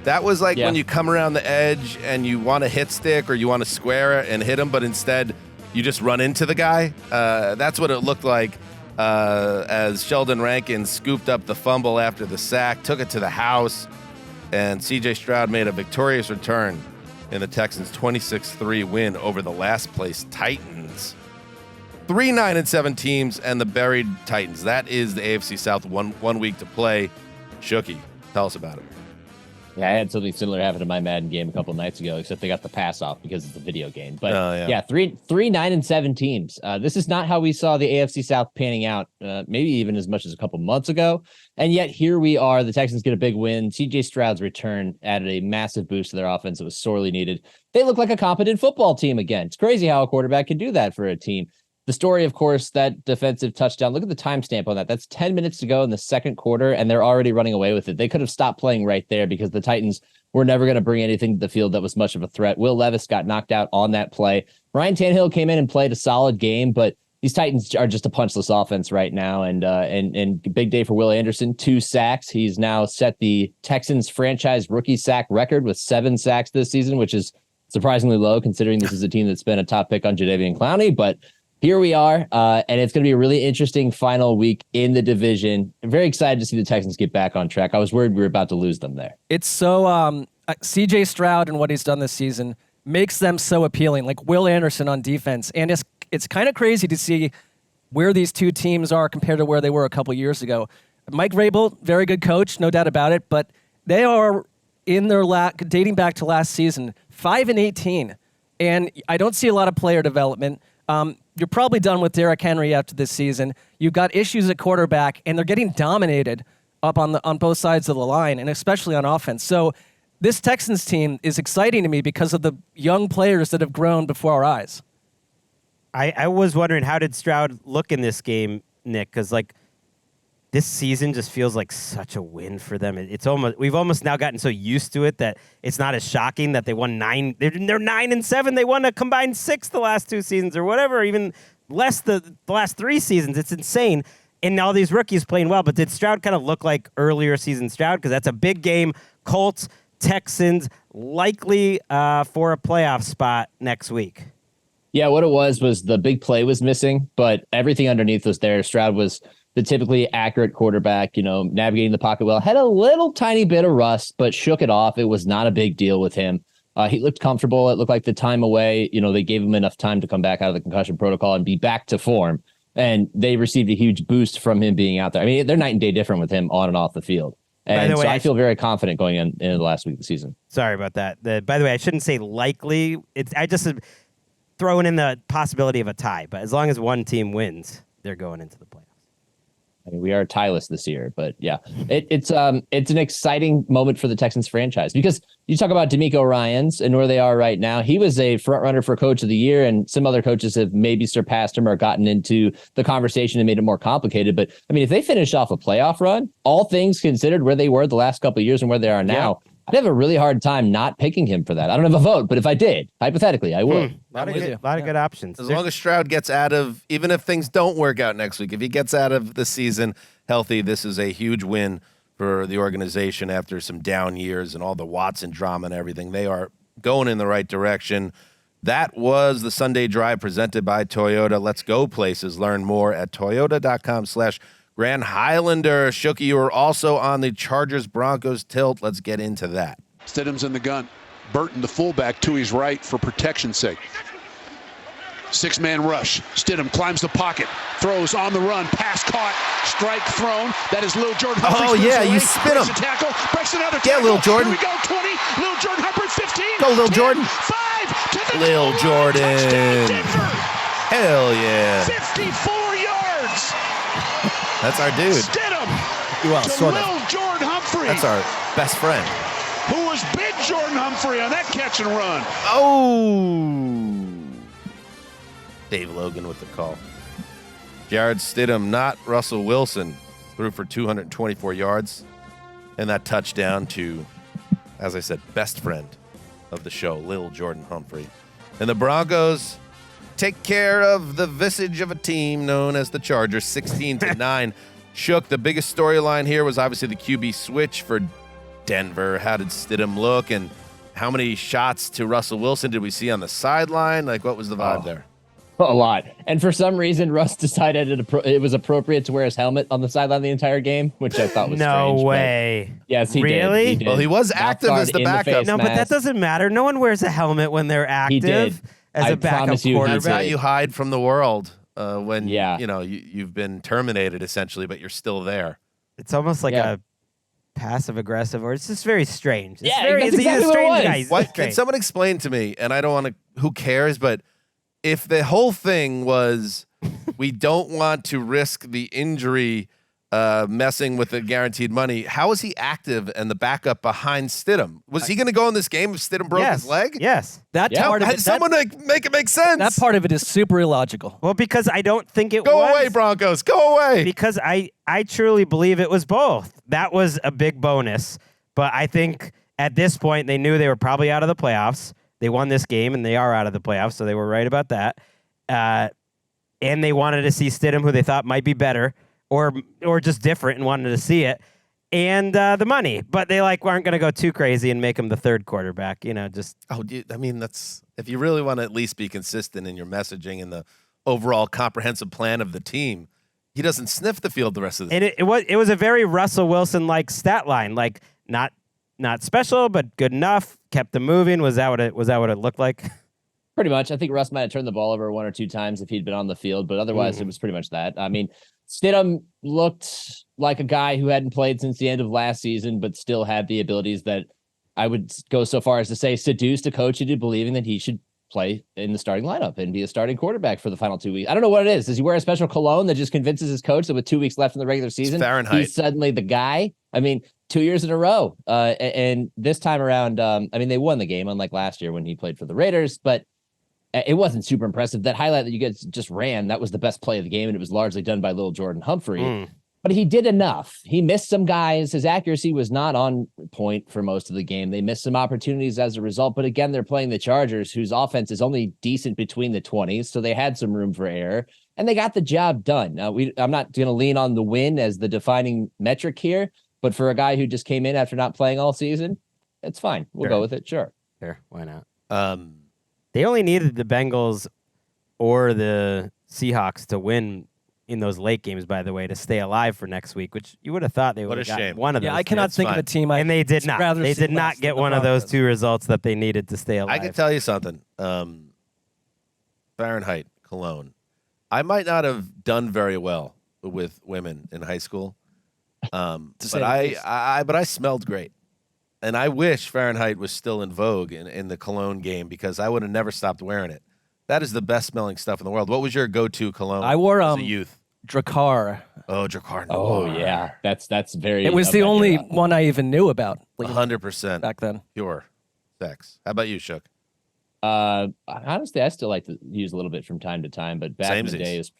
That was when you come around the edge and you want to hit stick or you want to square and hit him, but instead you just run into the guy. That's what it looked like as Sheldon Rankins scooped up the fumble after the sack, took it to the house, and C.J. Stroud made a victorious return in the Texans' 26-3 win over the last-place Titans. 3 9-7 teams and the buried Titans. That is the AFC South. One week to play. Shooky, tell us about it. Yeah, I had something similar happen to my Madden game a couple nights ago, except they got the pass off because it's a video game. But 3 9-7 teams. This is not how we saw the AFC South panning out, maybe even as much as a couple months ago. And yet here we are. The Texans get a big win. CJ Stroud's return added a massive boost to their offense. It was sorely needed. They look like a competent football team again. It's crazy how a quarterback can do that for a team. The story, of course, that defensive touchdown. Look at the timestamp on that. That's 10 minutes to go in the second quarter, and they're already running away with it. They could have stopped playing right there because the Titans were never going to bring anything to the field that was much of a threat. Will Levis got knocked out on that play. Ryan Tannehill came in and played a solid game, but these Titans are just a punchless offense right now. And big day for Will Anderson, 2 sacks. He's now set the Texans franchise rookie sack record with 7 sacks this season, which is surprisingly low considering this is a team that's been a top pick on Jadeveon Clowney, but here we are, and it's going to be a really interesting final week in the division. I'm very excited to see the Texans get back on track. I was worried we were about to lose them there. It's so C.J. Stroud and what he's done this season makes them so appealing, like Will Anderson on defense. And it's kind of crazy to see where these two teams are compared to where they were a couple years ago. Mike Vrabel, very good coach, no doubt about it, but they are in their dating back to last season, 5-18, and I don't see a lot of player development. You're probably done with Derrick Henry after this season. You've got issues at quarterback, and they're getting dominated up on both sides of the line, and especially on offense. So this Texans team is exciting to me because of the young players that have grown before our eyes. I was wondering, how did Stroud look in this game, Nick? Because this season just feels like such a win for them. We've almost now gotten so used to it that it's not as shocking that they won 9. They're 9-7. They won a combined 6 the last 2 seasons or whatever, even less the last 3 seasons. It's insane. And all these rookies playing well. But did Stroud kind of look like earlier season Stroud? Because that's a big game. Colts, Texans, likely for a playoff spot next week. Yeah, what it was the big play was missing, but everything underneath was there. Stroud was the typically accurate quarterback, navigating the pocket well, had a little tiny bit of rust, but shook it off. It was not a big deal with him. He looked comfortable. It looked like the time away, they gave him enough time to come back out of the concussion protocol and be back to form. And they received a huge boost from him being out there. I mean, they're night and day different with him on and off the field. And so I feel very confident going into the last week of the season. Sorry about that. By the way, I shouldn't say likely. I just throwing in the possibility of a tie. But as long as one team wins, they're going into the playoffs. I mean, we are tieless this year, but yeah, it's an exciting moment for the Texans franchise because you talk about DeMeco Ryans and where they are right now. He was a front runner for Coach of the Year, and some other coaches have maybe surpassed him or gotten into the conversation and made it more complicated. But I mean, if they finish off a playoff run, all things considered, where they were the last couple of years and where they are now, I'd have a really hard time not picking him for that. I don't have a vote, but if I did, hypothetically, I would. A lot of good options. As long as Stroud gets out of, even if things don't work out next week, if he gets out of the season healthy, this is a huge win for the organization after some down years and all the Watson drama and everything. They are going in the right direction. That was the Sunday Drive presented by Toyota. Let's go places. Learn more at toyota.com/Grand Highlander. Shooky, you were also on the Chargers-Broncos tilt. Let's get into that. Stidham's in the gun. Burton, the fullback, to his right for protection's sake. Six-man rush. Stidham climbs the pocket, throws on the run, pass caught, strike thrown. That is Lil Jordan Humphrey. Oh, yeah, you spin him. Tackle, breaks another tackle. Yeah, Lil Jordan. Here we go, 20. Lil Jordan Humphrey, 15. Go, Lil 10, Jordan. 5 to the Lil Jordan. Hell yeah. 54 yards. That's our dude. Stidham Well, to sort of. Lil Jordan Humphrey. That's our best friend. Who was Big Jordan Humphrey on that catch and run. Oh. Dave Logan with the call. Jared Stidham, not Russell Wilson, threw for 224 yards. And that touchdown to, as I said, best friend of the show, Lil Jordan Humphrey. And the Broncos take care of the visage of a team known as the Chargers, 16-9. Shook, the biggest storyline here was obviously the QB switch for Denver. How did Stidham look? And how many shots to Russell Wilson did we see on the sideline? Like, what was the vibe there? A lot. And for some reason, Russ decided it was appropriate to wear his helmet on the sideline the entire game, which I thought was strange. No way. Yes, he really? did. He did. Well, he was active as the backup. No, but that doesn't matter. No one wears a helmet when they're active. He did. As a backup quarterback. That's how you hide from the world when you've been terminated, essentially, but you're still there. It's almost like a passive-aggressive, or it's just very strange. He's a exactly strange guy. What, can someone explain to me, and I don't want to, who cares, but if the whole thing was we don't want to risk the injury messing with the guaranteed money, how is he active and the backup behind Stidham? Was he going to go in this game if Stidham broke his leg? Yes. That part of it, someone make it make sense. that part of it is super illogical. Well, because I don't think it Go was. away, Broncos. Go away. Because I truly believe it was both. That was a big bonus. But I think at this point, they knew they were probably out of the playoffs. They won this game, and they are out of the playoffs, so they were right about that. And they wanted to see Stidham, who they thought might be better or just different, and wanted to see it. And the money. But they weren't going to go too crazy and make him the third quarterback. That's if you really want to at least be consistent in your messaging and the overall comprehensive plan of the team, he doesn't sniff the field the rest of the season. And it was a very Russell Wilson-like stat line, not special, but good enough. Kept them moving. Was that what it looked like? Pretty much. I think Russ might have turned the ball over one or two times if he'd been on the field, but otherwise it was pretty much that. I mean, Stidham looked like a guy who hadn't played since the end of last season, but still had the abilities that I would go so far as to say seduced a coach into believing that he should play in the starting lineup and be a starting quarterback for the final 2 weeks. I don't know what it is. Does he wear a special cologne that just convinces his coach that with 2 weeks left in the regular season, he's suddenly the guy? I mean, 2 years in a row. And this time around, they won the game, unlike last year when he played for the Raiders, but it wasn't super impressive. That highlight that you guys just ran, that was the best play of the game, and it was largely done by Lil Jordan Humphrey. But he did enough. He missed some guys. His accuracy was not on point for most of the game. They missed some opportunities as a result. But again, they're playing the Chargers, whose offense is only decent between the 20s, so they had some room for error, and they got the job done. Now, I'm not going to lean on the win as the defining metric here, but for a guy who just came in after not playing all season, it's fine. We'll go with it. Sure. Why not? They only needed the Bengals or the Seahawks to win in those late games, by the way, to stay alive for next week, which you would have thought they would have gotten one of those. Yeah, I cannot think of a team. And they did not. They did not get one of those two results that they needed to stay alive. I can tell you something. Fahrenheit, Cologne. I might not have done very well with women in high school, but I smelled great. And I wish Fahrenheit was still in vogue in the cologne game because I would have never stopped wearing it. That is the best smelling stuff in the world. What was your go-to cologne? I wore as a youth? Drakkar. Oh, Drakkar. Oh yeah, that's very. It was the only one I even knew about. 100% back then. Pure sex. How about you, Shook? Honestly, I still like to use a little bit from time to time, but back in the day, it was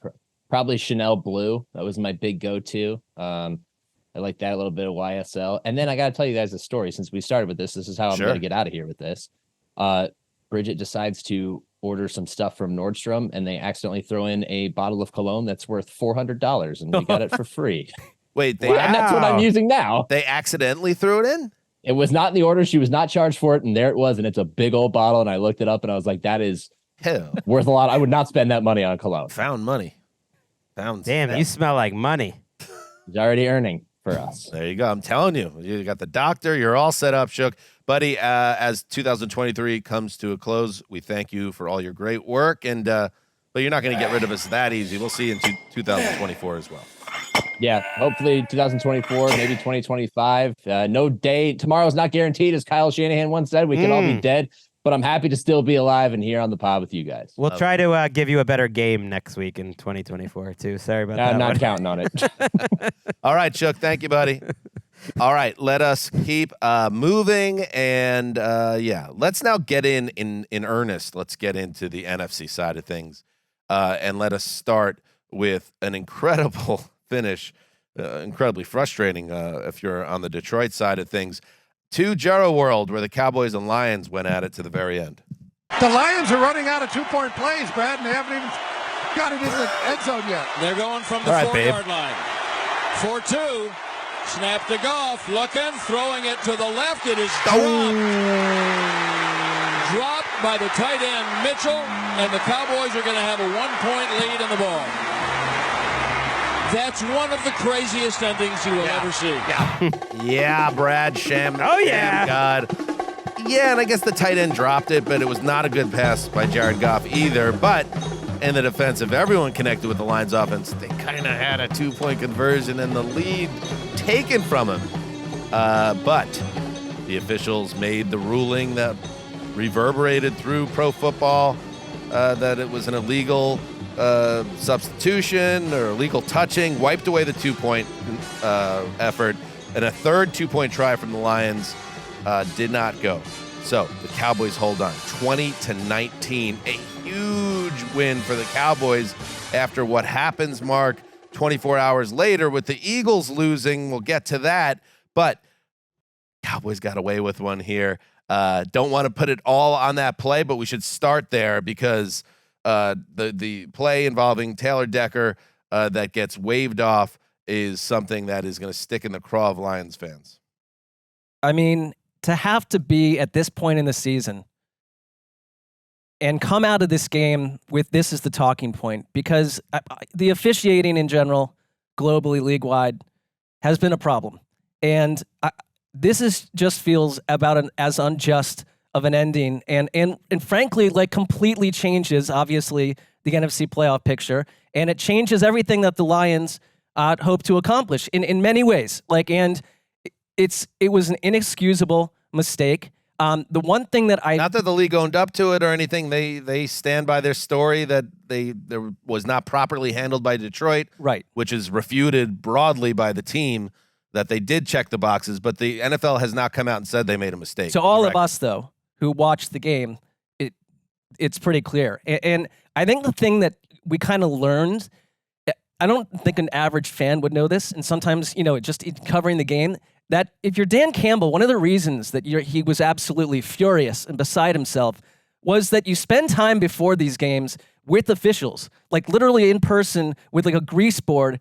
probably Chanel Blue. That was my big go-to. I like that, a little bit of YSL. And then I got to tell you guys a story since we started with this. This is how I'm going to get out of here with this. Bridget decides to order some stuff from Nordstrom, and they accidentally throw in a bottle of cologne that's worth $400, and we got it for free. Wait, and that's what I'm using now. They accidentally threw it in? It was not in the order. She was not charged for it, and there it was, and it's a big old bottle, and I looked it up, and I was like, that is worth a lot. I would not spend that money on cologne. Found money. Damn, you smell like money. He's already earning for us. There you go. I'm telling you. You got the doctor. You're all set up, Shook. Buddy, as 2023 comes to a close, we thank you for all your great work, and but you're not going to get rid of us that easy. We'll see you in 2024 as well. Yeah, hopefully 2024, maybe 2025. No day. Tomorrow's not guaranteed, as Kyle Shanahan once said. We could all be dead, but I'm happy to still be alive and here on the pod with you guys. We'll try to give you a better game next week in 2024, too. Sorry about that. I'm not counting on it. All right, Shook. Thank you, buddy. All right, let us keep moving. And, let's now get in earnest. Let's get into the NFC side of things. And let us start with an incredible finish, incredibly frustrating if you're on the Detroit side of things, to Jerry World, where the Cowboys and Lions went at it to the very end. The Lions are running out of two-point plays, Brad, and they haven't even got it in the end zone yet. They're going from the 4-yard line. 4-2. Snap to Goff. Looking, throwing it to the left. It is dropped by the tight end, Mitchell, and the Cowboys are going to have a 1-point lead in the ball. That's one of the craziest endings you will ever see. Yeah, Brad Sham. Oh, yeah. God. Yeah, and I guess the tight end dropped it, but it was not a good pass by Jared Goff either. But in the defense, if everyone connected with the Lions offense, they kind of had a 2-point conversion and the lead taken from him. But the officials made the ruling that reverberated through pro football that it was an illegal substitution or illegal touching, wiped away the 2-point effort, and a third 2-point try from the Lions did not go. So the Cowboys hold on 20-19, a huge win for the Cowboys after what happens, Mark, 24 hours later with the Eagles losing. We'll get to that, but Cowboys got away with one here. Don't want to put it all on that play, but we should start there because the play involving Taylor Decker that gets waved off is something that is going to stick in the craw of Lions fans. I mean, to have to be at this point in the season and come out of this game with this as the talking point, because the officiating in general, globally, league-wide, has been a problem. And this is just feels about as unjust of an ending, and frankly, like completely changes, obviously, the NFC playoff picture, and it changes everything that the Lions hope to accomplish in many ways. It was an inexcusable mistake. The one thing that not that the league owned up to it or anything, they stand by their story that there was not properly handled by Detroit, right? Which is refuted broadly by the team that they did check the boxes, but the NFL has not come out and said they made a mistake. So all of us, though, who watched the game, it's pretty clear. And I think the thing that we kind of learned, I don't think an average fan would know this, and sometimes, just covering the game, that if you're Dan Campbell, one of the reasons that he was absolutely furious and beside himself was that you spend time before these games with officials, like literally in person with like a grease board,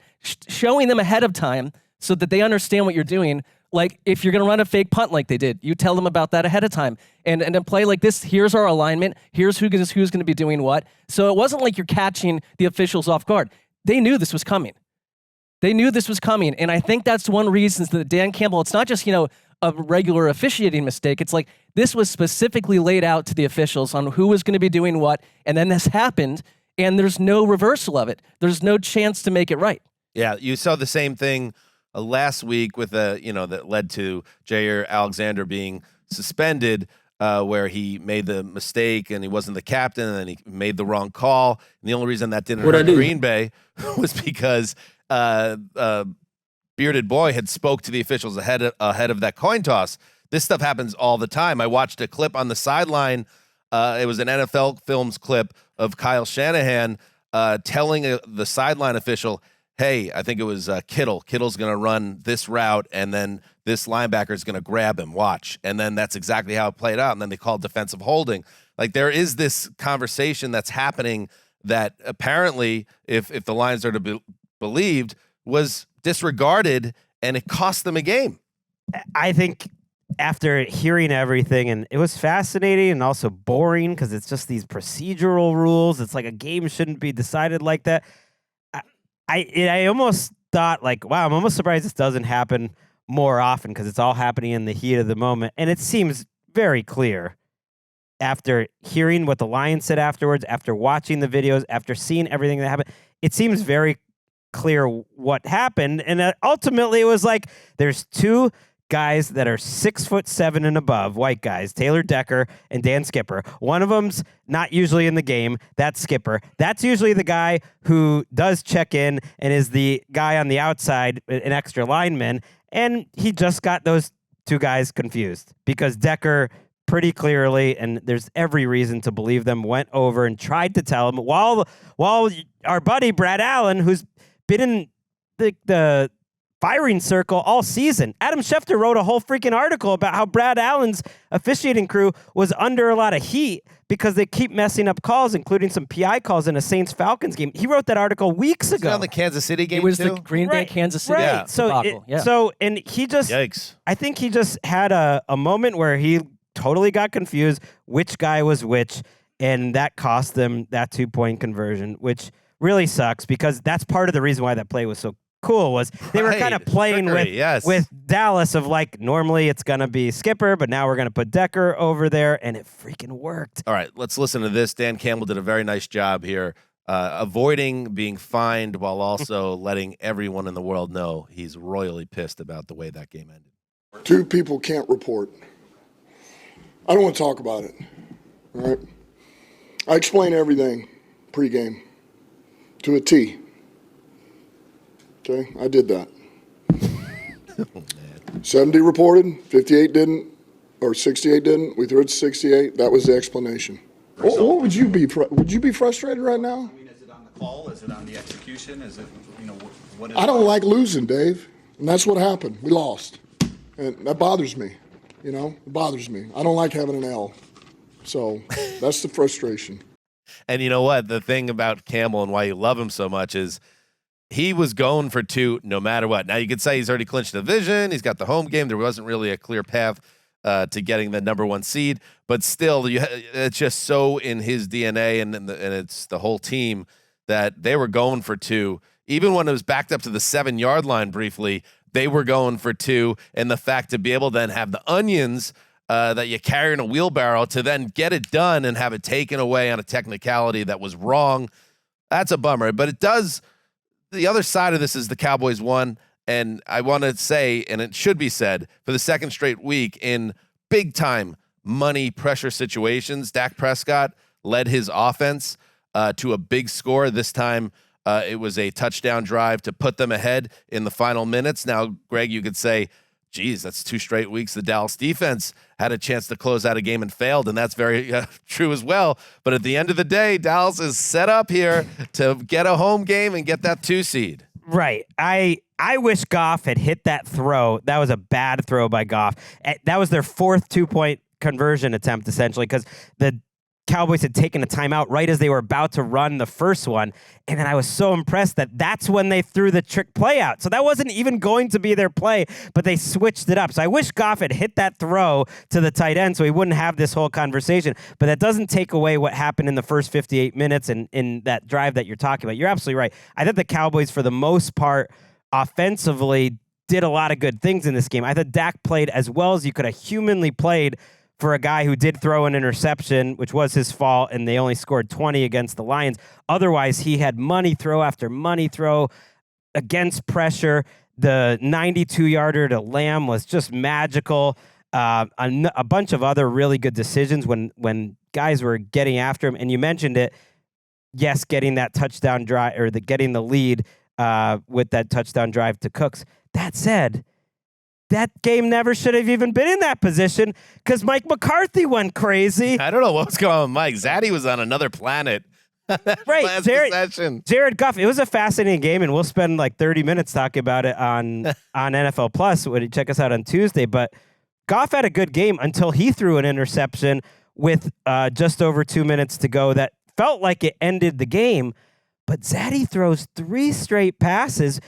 showing them ahead of time so that they understand what you're doing. Like if you're going to run a fake punt like they did, you tell them about that ahead of time. And a play like this, here's our alignment, here's who's going to be doing what. So it wasn't like you're catching the officials off guard. they knew this was coming. They knew this was coming. And I think that's one reason that Dan Campbell, it's not just, a regular officiating mistake. It's like this was specifically laid out to the officials on who was going to be doing what. And then this happened, and there's no reversal of it. There's no chance to make it right. Yeah, you saw the same thing last week with that led to Jair Alexander being suspended, where he made the mistake and he wasn't the captain, and then he made the wrong call. And the only reason that didn't hurt Green Bay was because Bearded Boy had spoke to the officials ahead of that coin toss. This stuff happens all the time. I watched a clip on the sideline. It was an NFL Films clip of Kyle Shanahan telling the sideline official, hey, I think it was Kittle. Kittle's going to run this route, and then this linebacker is going to grab him. Watch. And then that's exactly how it played out. And then they called defensive holding. Like, there is this conversation that's happening that apparently, if the lines are to be believed, was disregarded, and it cost them a game. I think after hearing everything, and it was fascinating and also boring because it's just these procedural rules. It's like a game shouldn't be decided like that. I almost thought, like, wow, I'm almost surprised this doesn't happen more often because it's all happening in the heat of the moment. And it seems very clear after hearing what the Lions said afterwards, after watching the videos, after seeing everything that happened, it seems very clear what happened. And ultimately it was like there's two guys that are 6'7" and above, white guys, Taylor Decker and Dan Skipper. One of them's not usually in the game. That's Skipper. That's usually the guy who does check in and is the guy on the outside, an extra lineman. And he just got those two guys confused because Decker pretty clearly, and there's every reason to believe them, went over and tried to tell him while our buddy Brad Allen, who's been in the firing circle all season. Adam Schefter wrote a whole freaking article about how Brad Allen's officiating crew was under a lot of heat because they keep messing up calls, including some PI calls in a Saints-Falcons game. He wrote that article weeks ago. On the Kansas City game, it was too? the Green Bay, Kansas City. Right. Yeah. And he just, yikes. I think he just had a moment where he totally got confused which guy was which, and that cost them that 2-point conversion, which really sucks because that's part of the reason why that play was so cool was they were kind of playing with Dallas of like, normally it's going to be Skipper, but now we're going to put Decker over there, and it freaking worked. All right, let's listen to this. Dan Campbell did a very nice job here avoiding being fined while also letting everyone in the world know he's royally pissed about the way that game ended. Two people can't report. I don't want to talk about it, all right? I explain everything pregame to a T. Okay, I did that. 70 reported, 58 didn't, or 68 didn't. We threw it to 68. That was the explanation. What would you be? Would you be frustrated right now? I mean, is it on the call? Is it on the execution? Is it, what is I don't like losing, Dave, and that's what happened. We lost, and that bothers me. It bothers me. I don't like having an L, so that's the frustration. And you know what? The thing about Campbell and why you love him so much is he was going for two no matter what. Now, you could say he's already clinched the division. He's got the home game. There wasn't really a clear path to getting the number one seed. But still, it's just so in his DNA and it's the whole team that they were going for two. Even when it was backed up to the 7-yard line briefly, they were going for two. And the fact to be able to then have the onions that you carry in a wheelbarrow to then get it done and have it taken away on a technicality that was wrong, that's a bummer. But it does – the other side of this is the Cowboys won, and I want to say, and it should be said, for the second straight week in big-time money pressure situations, Dak Prescott led his offense to a big score. This time it was a touchdown drive to put them ahead in the final minutes. Now, Greg, you could say, geez, that's 2 straight weeks. The Dallas defense had a chance to close out a game and failed, and that's very true as well. But at the end of the day, Dallas is set up here to get a home game and get that 2 seed. Right. I wish Goff had hit that throw. That was a bad throw by Goff. That was their 4th 2-point conversion attempt, essentially, because the Cowboys had taken a timeout right as they were about to run the first one. And then I was so impressed that that's when they threw the trick play out. So that wasn't even going to be their play, but they switched it up. So I wish Goff had hit that throw to the tight end so he wouldn't have this whole conversation. But that doesn't take away what happened in the first 58 minutes and in that drive that you're talking about. You're absolutely right. I thought the Cowboys, for the most part, offensively did a lot of good things in this game. I thought Dak played as well as you could have humanly played for a guy who did throw an interception, which was his fault, and they only scored 20 against the Lions. Otherwise, he had money throw after money throw against pressure. The 92-yarder to Lamb was just magical. A bunch of other really good decisions when guys were getting after him. And you mentioned it, yes, getting that touchdown drive or getting the lead with that touchdown drive to Cooks. That said, that game never should have even been in that position because Mike McCarthy went crazy. I don't know what was going on with Mike. Zaddy was on another planet. Right, Jared Goff. It was a fascinating game, and we'll spend like 30 minutes talking about it on NFL Plus when you check us out on Tuesday. But Goff had a good game until he threw an interception with just over 2 minutes to go that felt like it ended the game. But Zaddy throws 3 straight passes,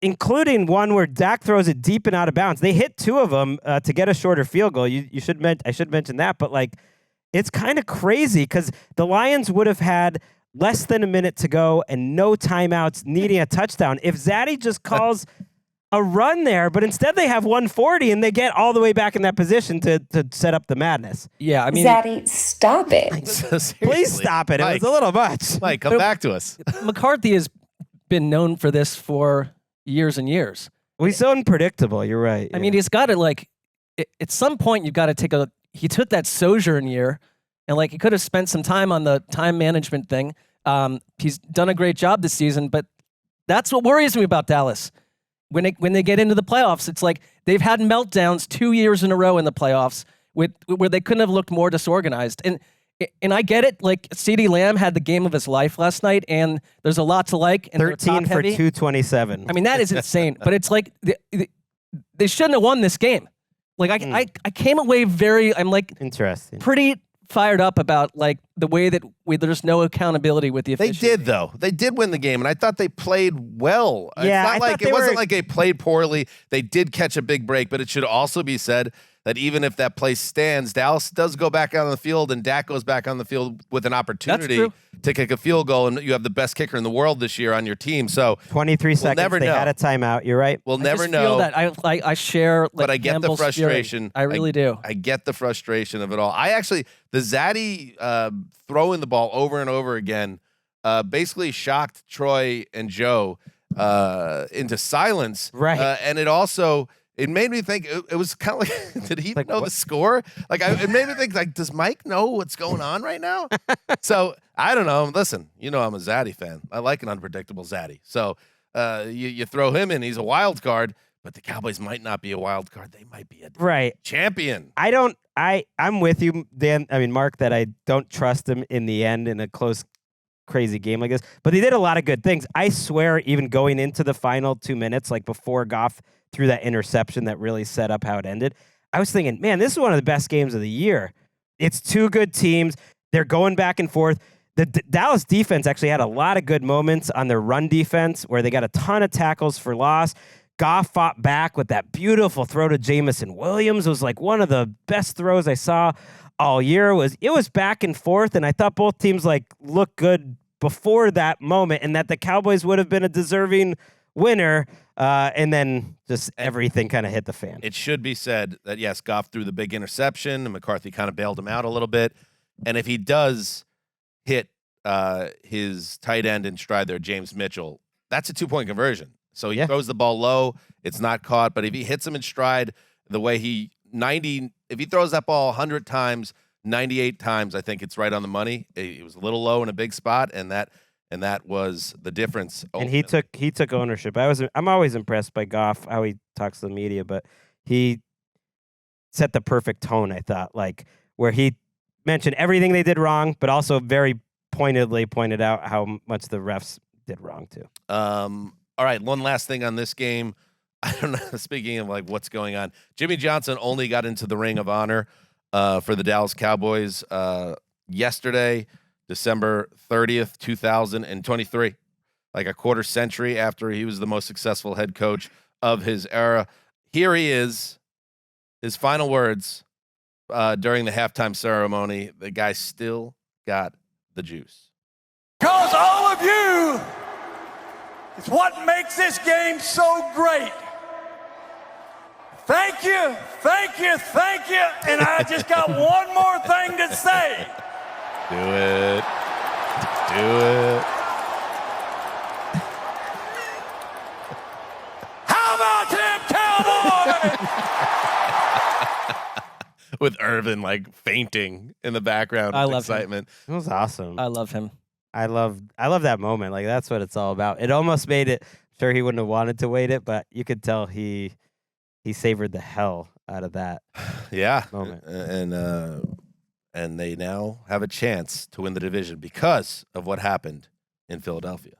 including one where Dak throws it deep and out of bounds. They hit 2 of them to get a shorter field goal. I should mention that, but like it's kind of crazy because the Lions would have had less than a minute to go and no timeouts, needing a touchdown. If Zaddy just calls a run there, but instead they have 140 and they get all the way back in that position to set up the madness. Yeah, I mean, Zaddy, stop it. Please stop it. Mike, it was a little much. Mike, come back to us. McCarthy has been known for this for years and years. Well, he's so unpredictable. You're right. I mean, he's got to at some point you've got to he took that sojourn year and he could have spent some time on the time management thing. He's done a great job this season, but that's what worries me about Dallas. When they get into the playoffs, it's like they've had meltdowns 2 years in a row in the playoffs where they couldn't have looked more disorganized. And I get it. Like CeeDee Lamb had the game of his life last night, and there's a lot to like. And 13 for 227. I mean, that is insane. But it's like they shouldn't have won this game. Like I came away interesting, pretty fired up about the way that there's no accountability with the officials. They did though. They did win the game, and I thought they played well. Yeah, it's not it wasn't like they played poorly. They did catch a big break, but it should also be said that even if that play stands, Dallas does go back on the field, and Dak goes back on the field with an opportunity to kick a field goal, and you have the best kicker in the world this year on your team. So 23 seconds. They had a timeout. You're right. We'll never know. Feel that I share, but I get Campbell's the frustration. Spirit. I really do. I get the frustration of it all. The Zaddy throwing the ball over and over again basically shocked Troy and Joe into silence. Right. And it made me think, it was kind of like, did he know the score? It made me think, does Mike know what's going on right now? So, I don't know. Listen, I'm a Zaddy fan. I like an unpredictable Zaddy. So, you throw him in, he's a wild card, but the Cowboys might not be a wild card. They might be a champion. I'm with you, Dan. I mean, Mark, that I don't trust him in the end in a close, crazy game like this. But they did a lot of good things. I swear, even going into the final 2 minutes, before Goff threw that interception that really set up how it ended, I was thinking, man, this is one of the best games of the year. It's 2 good teams. They're going back and forth. The Dallas defense actually had a lot of good moments on their run defense where they got a ton of tackles for loss. Goff fought back with that beautiful throw to Jamison Williams. It was one of the best throws I saw all year. It was back and forth, and I thought both teams looked good before that moment, and that the Cowboys would have been a deserving winner. And then just everything kind of hit the fan. It should be said that, yes, Goff threw the big interception, and McCarthy kind of bailed him out a little bit. And if he does hit his tight end in stride there, James Mitchell, that's a 2-point conversion. So he throws the ball low, it's not caught. But if he hits him in stride the way if he throws that ball 100 times, 98 times, I think it's right on the money. It was a little low in a big spot, and that was the difference. Ultimately. And he took ownership. I'm always impressed by Goff, how he talks to the media, but he set the perfect tone, I thought, where he mentioned everything they did wrong, but also very pointedly pointed out how much the refs did wrong too. All right, one last thing on this game. I don't know, speaking of what's going on, Jimmy Johnson only got into the Ring of Honor for the Dallas Cowboys yesterday, December 30th, 2023, like a quarter century after he was the most successful head coach of his era. Here he is, his final words during the halftime ceremony. The guy still got the juice. Because all of you is what makes this game so great. Thank you, thank you, thank you. And I just got one more thing to say. Do it. Do it. How about them Cowboys? With Irvin like fainting in the background. I with love excitement. It was awesome. I love him. I love that moment. Like, that's what it's all about. It almost made it. Sure, he wouldn't have wanted to wait it, but you could tell he savored the hell out of that. Yeah, moment. And they now have a chance to win the division because of what happened in Philadelphia.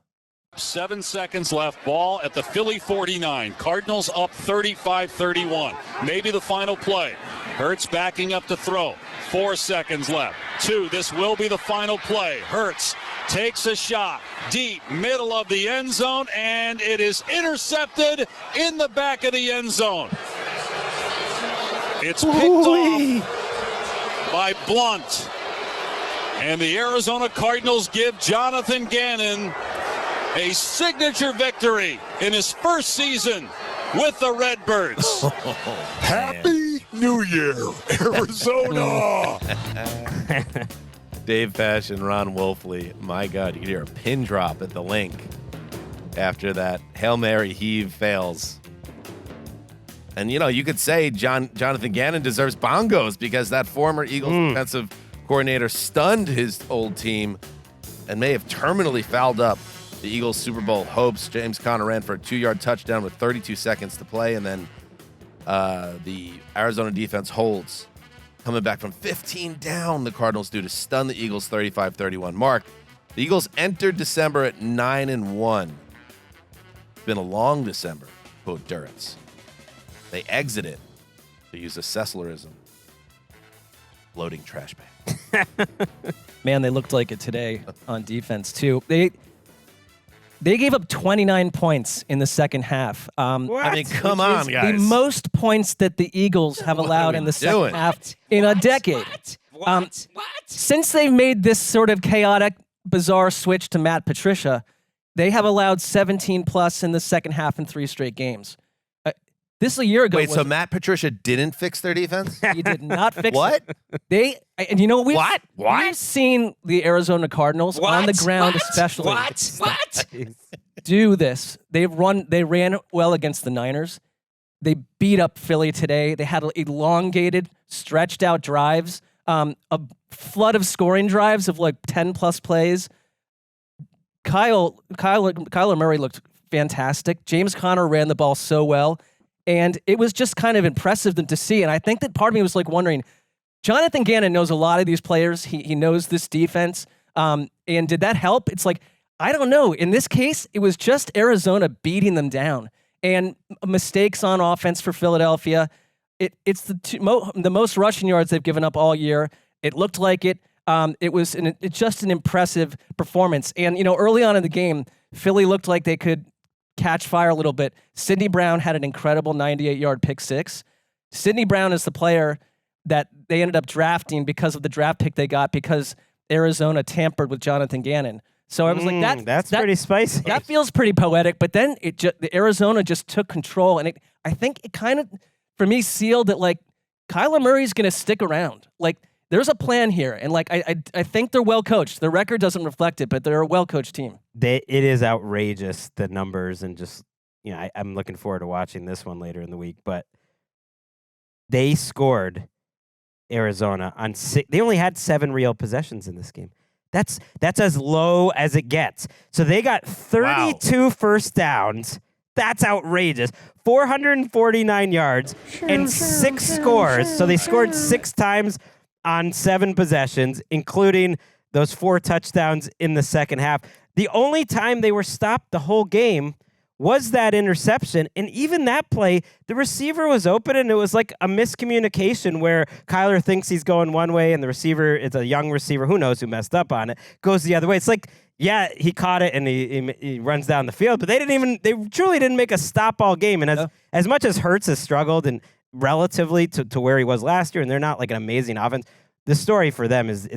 7 seconds left. Ball at the Philly 49. Cardinals up 35-31. Maybe the final play. Hurts backing up to throw. 4 seconds left. 2. This will be the final play. Hurts takes a shot deep middle of the end zone, and it is intercepted in the back of the end zone. It's picked off by Blunt. And the Arizona Cardinals give Jonathan Gannon a signature victory in his first season with the Redbirds. Happy New Year, Arizona. Dave Pash and Ron Wolfley. My God, you could hear a pin drop at the link after that Hail Mary heave fails. And, you could say Jonathan Gannon deserves bongos because that former Eagles defensive coordinator stunned his old team and may have terminally fouled up the Eagles' Super Bowl hopes. James Conner ran for a 2-yard touchdown with 32 seconds to play, and then the Arizona defense holds. Coming back from 15 down, the Cardinals do to stun the Eagles 35-31. Mark, the Eagles entered December at 9-1. It's been a long December, quote Durrance. They exited, to use a Sesslerism, loading trash bag. Man, they looked like it today on defense, too. They gave up 29 points in the second half. I mean, come on, guys. The most points that the Eagles have allowed in the second half in a decade. What? Since they've made this sort of chaotic, bizarre switch to Matt Patricia, they have allowed 17+ in the second half in 3 straight games. This a year ago. Wait, so Matt Patricia didn't fix their defense? He did not fix what? it. And you know what? We've seen the Arizona Cardinals on the ground, especially. What? Do this. They ran well against the Niners. They beat up Philly today. They had elongated, stretched out drives, a flood of scoring drives of like 10+ plays. Kyler Murray looked fantastic. James Conner ran the ball so well. And it was just kind of impressive to see. And I think that part of me was like wondering, Jonathan Gannon knows a lot of these players. He knows this defense. And did that help? It's like, I don't know. In this case, it was just Arizona beating them down. And mistakes on offense for Philadelphia. It's the most rushing yards they've given up all year. It looked like it. It was just an impressive performance. And, early on in the game, Philly looked like they could catch fire a little bit. Sidney Brown had an incredible 98-yard pick six. Sidney Brown is the player that they ended up drafting because of the draft pick they got because Arizona tampered with Jonathan Gannon. So I was like, that's pretty spicy. That feels pretty poetic. But then the Arizona just took control, and I think it kind of, for me, sealed that like Kyler Murray's going to stick around. Like there's a plan here, and like I think they're well coached. Their record doesn't reflect it, but they're a well coached team. It is outrageous, the numbers, and just I'm looking forward to watching this one later in the week. But they scored Arizona on 6. They only had 7 real possessions in this game. That's as low as it gets. So they got 32 first downs. That's outrageous. 449 yards and 6 scores. So they scored 6 times on 7 possessions, including those 4 touchdowns in the second half. The only time they were stopped the whole game was that interception. And even that play, the receiver was open, and it was like a miscommunication where Kyler thinks he's going one way, and the receiver, it's a young receiver, who knows who messed up on it, goes the other way. It's like, yeah, he caught it, and he runs down the field, but they truly didn't make a stop all game. And as much as Hurts has struggled and relatively to where he was last year, and they're not like an amazing offense, the story for them is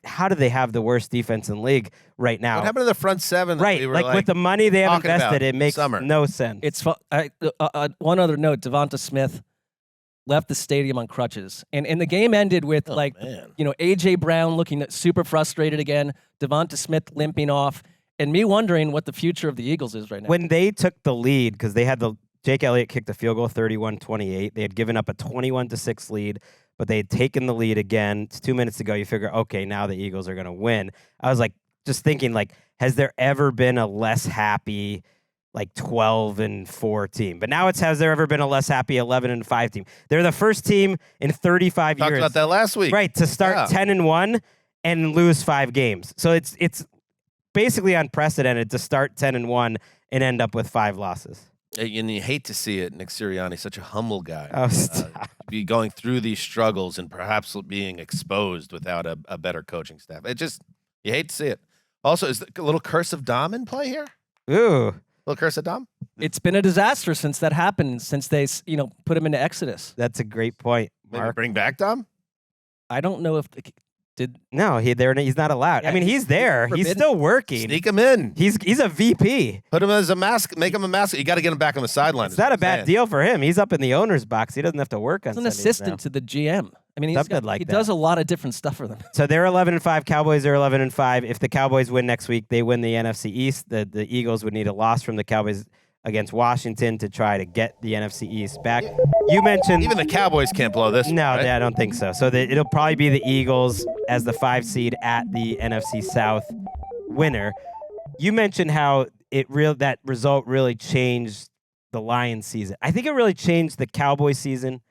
how do they have the worst defense in the league right now? What happened to the front seven? Right, We were like with the money they have invested, it makes summer. no sense. It's one other note: Devonta Smith left the stadium on crutches, and the game ended with AJ Brown looking super frustrated again, Devonta Smith limping off, and me wondering what the future of the Eagles is right now. When they took the lead, because they had Jake Elliott kicked a field goal 31-28. They had given up a 21-6 lead, but they had taken the lead again. It's 2 minutes to go. You figure, okay, now the Eagles are going to win. I was just thinking, has there ever been a less happy 12-4 team? But now has there ever been a less happy 11-5 team? They're the first team in 35 years. Talked about that last week. Right, to start 10-1 and lose 5 games. So it's basically unprecedented to start 10-1 and end up with 5 losses. And you hate to see it. Nick Sirianni, such a humble guy. Oh, stop. Be going through these struggles and perhaps being exposed without a better coaching staff. You hate to see it. Also, is a little curse of Dom in play here? Ooh. Little curse of Dom? It's been a disaster since that happened, since they put him into Exodus. That's a great point, Mark. Maybe bring back Dom? I don't know if No, he's not allowed. I mean, he's there. He's still working. Sneak him in. He's a VP. Put him as a mask. Make him a mask. You got to get him back on the sideline. It's not a bad deal for him. He's up in the owner's box. He doesn't have to work on He's an assistant to the GM. I mean, he does a lot of different stuff for them. So they're 11-5. Cowboys are 11-5. If the Cowboys win next week, they win the NFC East. The Eagles would need a loss from the Cowboys against Washington to try to get the NFC East back. You mentioned even the Cowboys can't blow this. No, right? I don't think so. So it'll probably be the Eagles as the 5 seed at the NFC South winner. You mentioned how that result really changed the Lions season. I think it really changed the Cowboys season.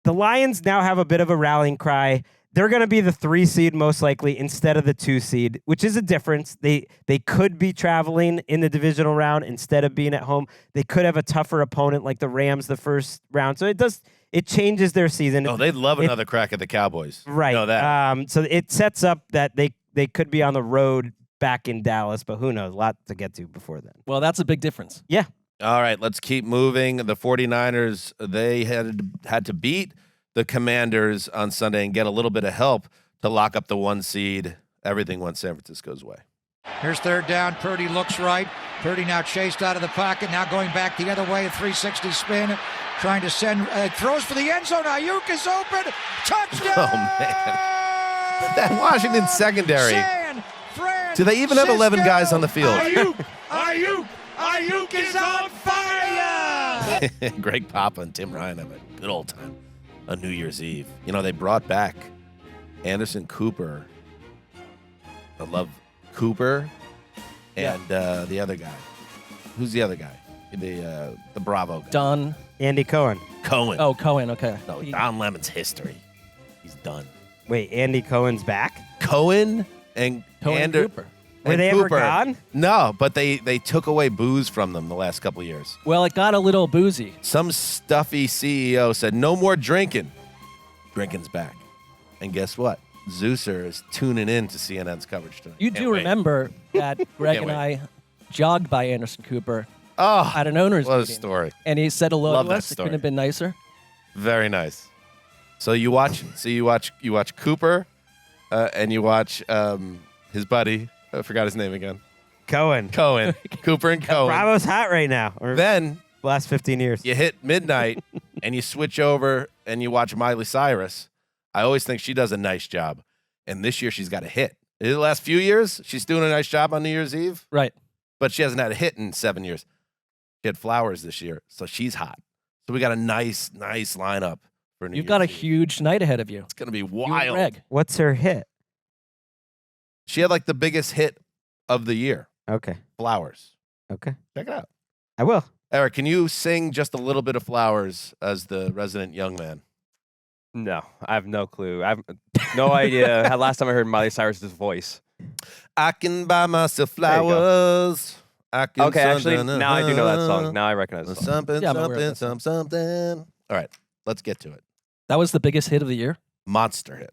The Lions now have a bit of a rallying cry. They're going to be the 3 seed most likely instead of the 2 seed, which is a difference. They could be traveling in the divisional round instead of being at home. They could have a tougher opponent like the Rams the first round. So it changes their season. Oh, they'd love another crack at the Cowboys. Right. You know that. So it sets up that they could be on the road back in Dallas, but who knows? A lot to get to before then. Well, that's a big difference. Yeah. All right, let's keep moving. The 49ers, they had to beat the Commanders on Sunday and get a little bit of help to lock up the 1 seed. Everything went San Francisco's way. Here's 3rd down. Purdy looks right. Purdy now chased out of the pocket. Now going back the other way, a 360 spin. Trying to send, throws for the end zone. Ayuk is open. Touchdown! Oh, man. That Washington secondary. Do they even have 11 guys on the field? Ayuk is on fire! Greg Papa and Tim Ryan have a good old time on New Year's Eve. You know, they brought back Anderson Cooper. I love Cooper and the other guy. Who's the other guy? The Bravo guy. Don. Andy Cohen. Cohen. Oh, Cohen, okay. No, Don Lemon's history. He's done. Wait, Andy Cohen's back? Cohen and Cooper. Were they ever gone? No, but they took away booze from them the last couple of years. Well, it got a little boozy. Some stuffy CEO said, no more drinking. Drinking's back. And guess what? Zeuser is tuning in to CNN's coverage tonight. You do remember that Greg and I jogged by Anderson Cooper at an owner's what meeting. a story. And he said hello Love to that us. It story. couldn't have been nicer. Very nice. So you watch Cooper and you watch his buddy. I forgot his name again. Cohen. Cooper and Cohen. Bravo's hot right now. Or Then last 15 years. you hit midnight and you switch over and you watch Miley Cyrus. I always think she does a nice job. And this year she's got a hit. In the last few years, she's doing a nice job on New Year's Eve. Right. But she hasn't had a hit in 7 years. She had Flowers this year, so she's hot. So we got a nice lineup for New Year's You've got a Eve. huge night ahead of you. It's going to be You and wild. Greg. What's her hit? She had like the biggest hit of the year. Okay. Flowers. Okay. Check it out. I will. Eric, can you sing just a little bit of Flowers as the resident young man? No, I have no clue. I have no idea how last time I heard Miley Cyrus's voice. I can buy myself flowers. Okay, actually, now I do know that song. Now I recognize the song. Something. All right, let's get to it. That was the biggest hit of the year? Monster hit.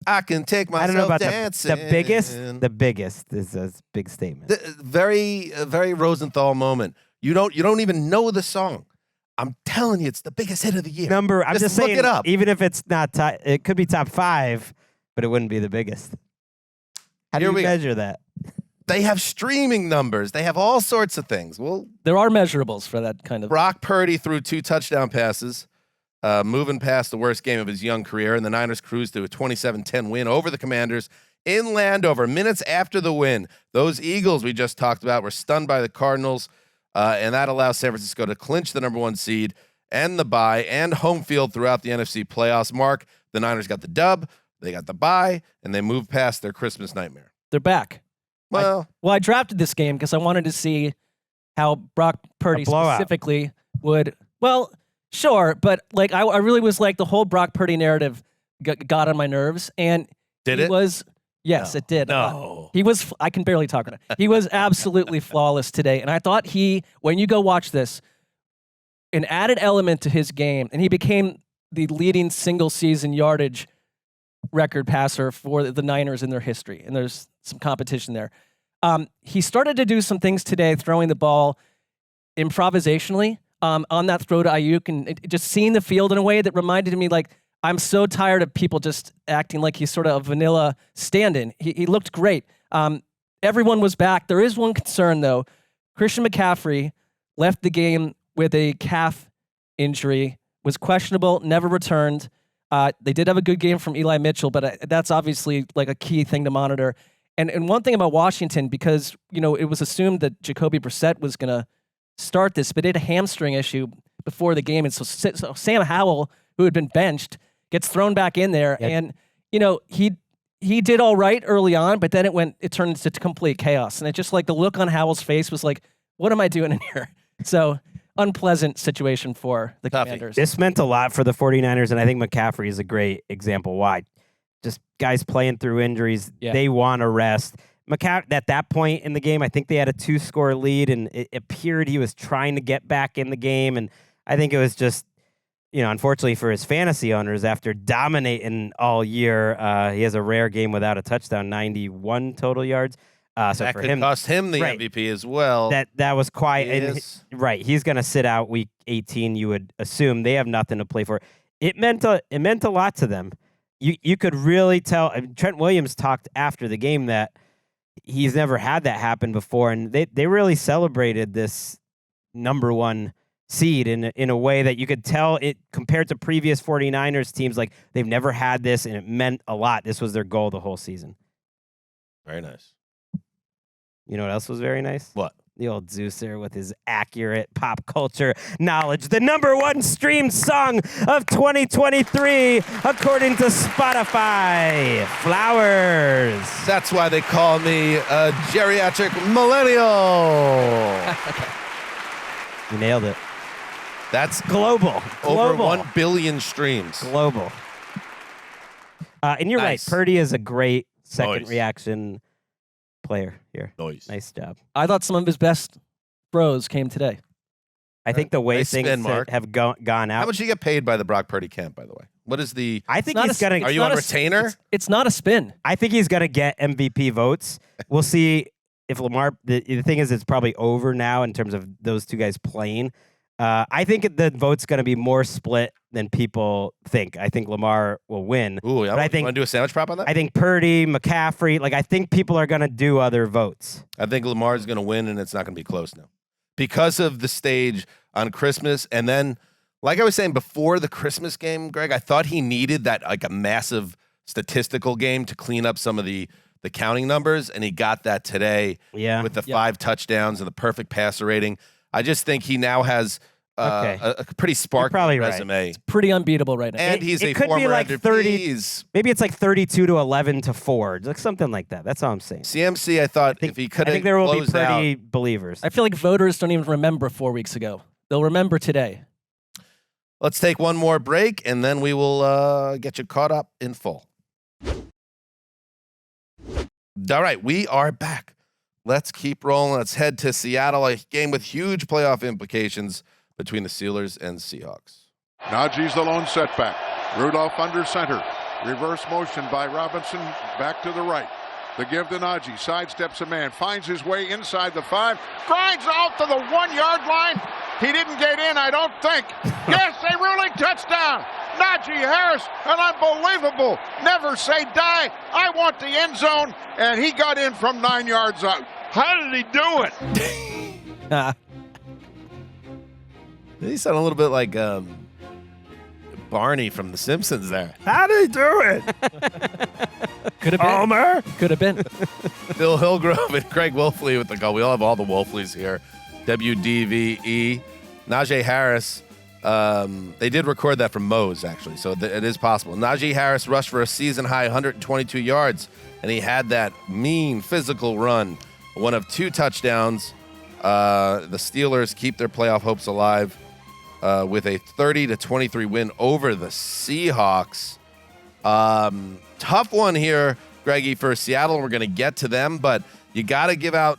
I can take myself I don't know about dancing. the biggest. The biggest is a big statement. Very Rosenthal moment. You don't even know the song. I'm telling you, it's the biggest hit of the year. I'm just saying, look it up. Even if it's not it could be top 5, but it wouldn't be the biggest. How do you measure that? They have streaming numbers. They have all sorts of things. Well, there are measurables for that kind of. Brock Purdy threw 2 touchdown passes, moving past the worst game of his young career, and the Niners cruised to a 27-10 win over the Commanders in Landover. Minutes after the win, those Eagles we just talked about were stunned by the Cardinals, and that allows San Francisco to clinch the number 1 seed and the bye and home field throughout the NFC playoffs. Mark, the Niners got the dub, they got the bye, and they moved past their Christmas nightmare. They're back. Well, I drafted this game because I wanted to see how Brock Purdy specifically would. Well, sure, but like I really was like the whole Brock Purdy narrative got on my nerves, and it was yes, no. it did. No, he was. I can barely talk about it. He was absolutely flawless today, and I thought when you go watch this, an added element to his game, and he became the leading single season yardage record passer for the Niners in their history, and there's some competition there. He started to do some things today, throwing the ball improvisationally on that throw to Ayuk, and just seeing the field in a way that reminded me, like, I'm so tired of people just acting like he's sort of a vanilla stand-in. He looked great. Everyone was back. There is one concern, though. Christian McCaffrey left the game with a calf injury, was questionable, never returned. They did have a good game from Eli Mitchell, but that's obviously like a key thing to monitor. And one thing about Washington, because it was assumed that Jacoby Brissett was going to start this, but he had a hamstring issue before the game, and so Sam Howell, who had been benched, gets thrown back in there, and he did all right early on, but then it turned into complete chaos, and it just like the look on Howell's face was like, what am I doing in here? So unpleasant situation for the Commanders. This meant a lot for the 49ers, and I think McCaffrey is a great example why. Just guys playing through injuries, they want to rest. McCaffrey, at that point in the game, I think they had a 2-score lead, and it appeared he was trying to get back in the game, and I think it was just, unfortunately for his fantasy owners, after dominating all year, he has a rare game without a touchdown, 91 total yards. So that for could him, cost him the MVP as well. That was quiet. And he's going to sit out week 18. You would assume they have nothing to play for. It meant a lot to them. You could really tell. Trent Williams talked after the game that he's never had that happen before, and they really celebrated this number 1 seed in a way that you could tell it compared to previous 49ers teams. Like, they've never had this, and it meant a lot. This was their goal the whole season. Very nice. You know what else was very nice? What? The old Zeuser with his accurate pop culture knowledge. The number 1 streamed song of 2023, according to Spotify. Flowers. That's why they call me a geriatric millennial. You nailed it. That's global. Over 1 billion streams. Global. And you're right. Purdy is a great second reaction player here. Nice job. I thought some of his best throws came today. I think the way things have gone out. How much do you get paid by the Brock Purdy camp, by the way? What is the? I think he's gonna. Are you on retainer? It's not a spin. I think he's gonna get MVP votes. We'll see if Lamar. The thing is, it's probably over now in terms of those two guys playing. I think the vote's going to be more split than people think. I think Lamar will win. Ooh, I think want to do a sandwich prop on that? I think Purdy, McCaffrey, I think people are going to do other votes. I think Lamar's going to win, and it's not going to be close now because of the stage on Christmas. And then, like I was saying before the Christmas game, Greg, I thought he needed that a massive statistical game to clean up some of the counting numbers, and he got that today with the 5 touchdowns and the perfect passer rating. I just think he now has a pretty sparkly resume. Right. It's pretty unbeatable right now. And he's a could former be like MVP. 30. Maybe it's like 32 to 11 to 4, like something like that. That's all I'm saying. CMC, I thought if he could, I think there will be Purdy believers. I feel like voters don't even remember 4 weeks ago. They'll remember today. Let's take one more break, and then we will get you caught up in full. All right, we are back. let's keep rolling. Let's head to Seattle, a game with huge playoff implications between the Steelers and Seahawks. Najee's the lone setback. Rudolph under center. Reverse motion by Robinson back to the right. The give to Najee. Sidesteps a man. Finds his way inside the 5. Grinds out to the 1-yard line. He didn't get in, I don't think. Yes, a ruling touchdown. Najee Harris, an unbelievable. Never say die. I want the end zone. And he got in from 9 yards out. How did he do it? He sounded a little bit like Barney from The Simpsons there. How did he do it? Could have been. Homer? Could have been. Bill Hillgrove and Craig Wolfley with the call. We all have all the Wolfleys here. WDVE. Najee Harris. They did record that from Moe's, actually, so it is possible. Najee Harris rushed for a season-high 122 yards, and he had that mean physical run. One of 2 touchdowns. The Steelers keep their playoff hopes alive with a 30-23 win over the Seahawks. Tough one here, Greggy, for Seattle. We're going to get to them, but you got to give out,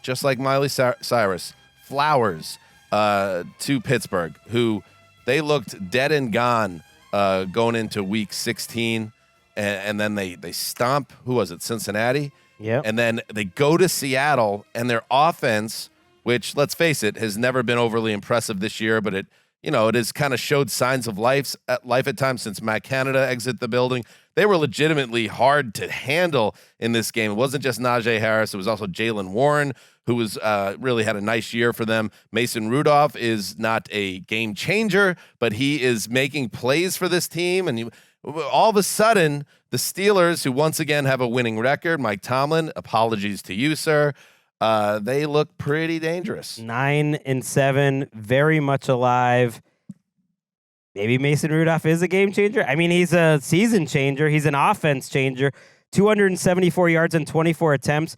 just like Miley Cyrus, flowers to Pittsburgh, who they looked dead and gone going into Week 16, and then they stomp, who was it, Cincinnati? Yeah. And then they go to Seattle, and their offense, which, let's face it, has never been overly impressive this year, but it has kind of showed signs of life at times since Matt Canada exited the building. They were legitimately hard to handle in this game. It wasn't just Najee Harris. It was also Jaylen Warren, who was really had a nice year for them. Mason Rudolph is not a game changer, but he is making plays for this team. And all of a sudden, the Steelers, who once again have a winning record, Mike Tomlin, apologies to you, sir, they look pretty dangerous. 9-7, very much alive. Maybe Mason Rudolph is a game changer. I mean, he's a season changer. He's an offense changer. 274 yards and 24 attempts.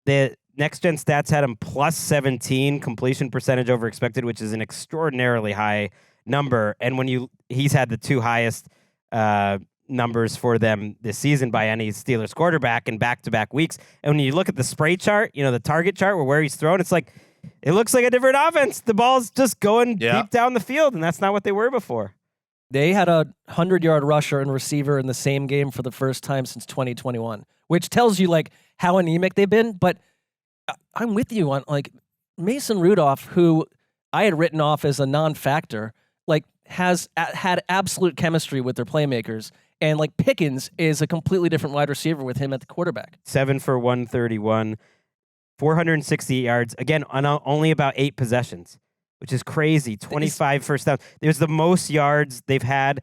The Next Gen Stats had him plus 17 completion percentage over expected, which is an extraordinarily high number. And he's had the 2 highest numbers for them this season by any Steelers quarterback in back-to-back weeks. And when you look at the spray chart, the target chart where he's thrown, it's like, it looks like a different offense. The ball's just going deep down the field, and that's not what they were before. They had a 100-yard rusher and receiver in the same game for the first time since 2021, which tells you how anemic they've been. But I'm with you on Mason Rudolph, who I had written off as a non-factor, has had absolute chemistry with their playmakers. And Pickens is a completely different wide receiver with him at the quarterback. 7 for 131, 460 yards. Again, on only about 8 possessions, which is crazy. 25 first downs. There's the most yards they've had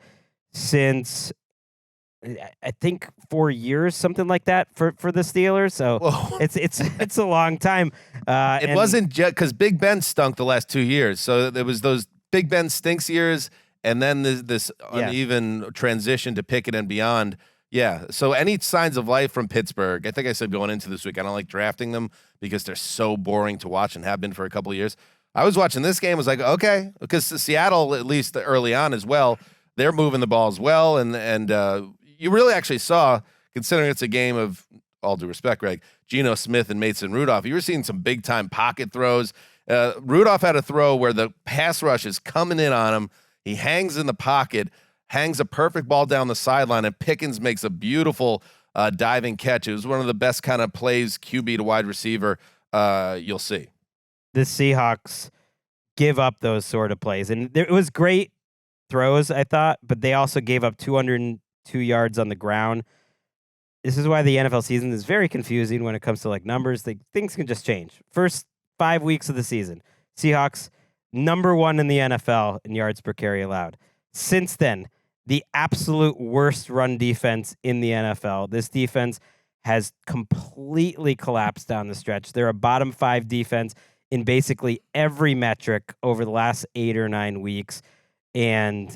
since, I think, 4 years, something like that for the Steelers. So it's a long time. It wasn't just because Big Ben stunk the last 2 years. So there was those Big Ben stinks years, and then this uneven transition to Pickett and beyond. Yeah, so any signs of life from Pittsburgh, I think I said going into this week, I don't like drafting them because they're so boring to watch and have been for a couple of years. I was watching this game, was like, okay, because Seattle, at least early on as well, they're moving the ball as well, and you really actually saw, considering it's a game of, all due respect, Greg, Geno Smith and Mason Rudolph, you were seeing some big-time pocket throws. Rudolph had a throw where the pass rush is coming in on him. He hangs in the pocket, hangs a perfect ball down the sideline, and Pickens makes a beautiful diving catch. It was one of the best kind of plays, QB to wide receiver, you'll see. The Seahawks give up those sort of plays. And it was great throws, I thought, but they also gave up 202 yards on the ground. This is why the NFL season is very confusing when it comes to numbers. Things can just change. First 5 weeks of the season, Seahawks number 1 in the NFL in yards per carry allowed. Since then, the absolute worst run defense in the NFL. This defense has completely collapsed down the stretch. They're a bottom 5 defense in basically every metric over the last 8 or 9 weeks. And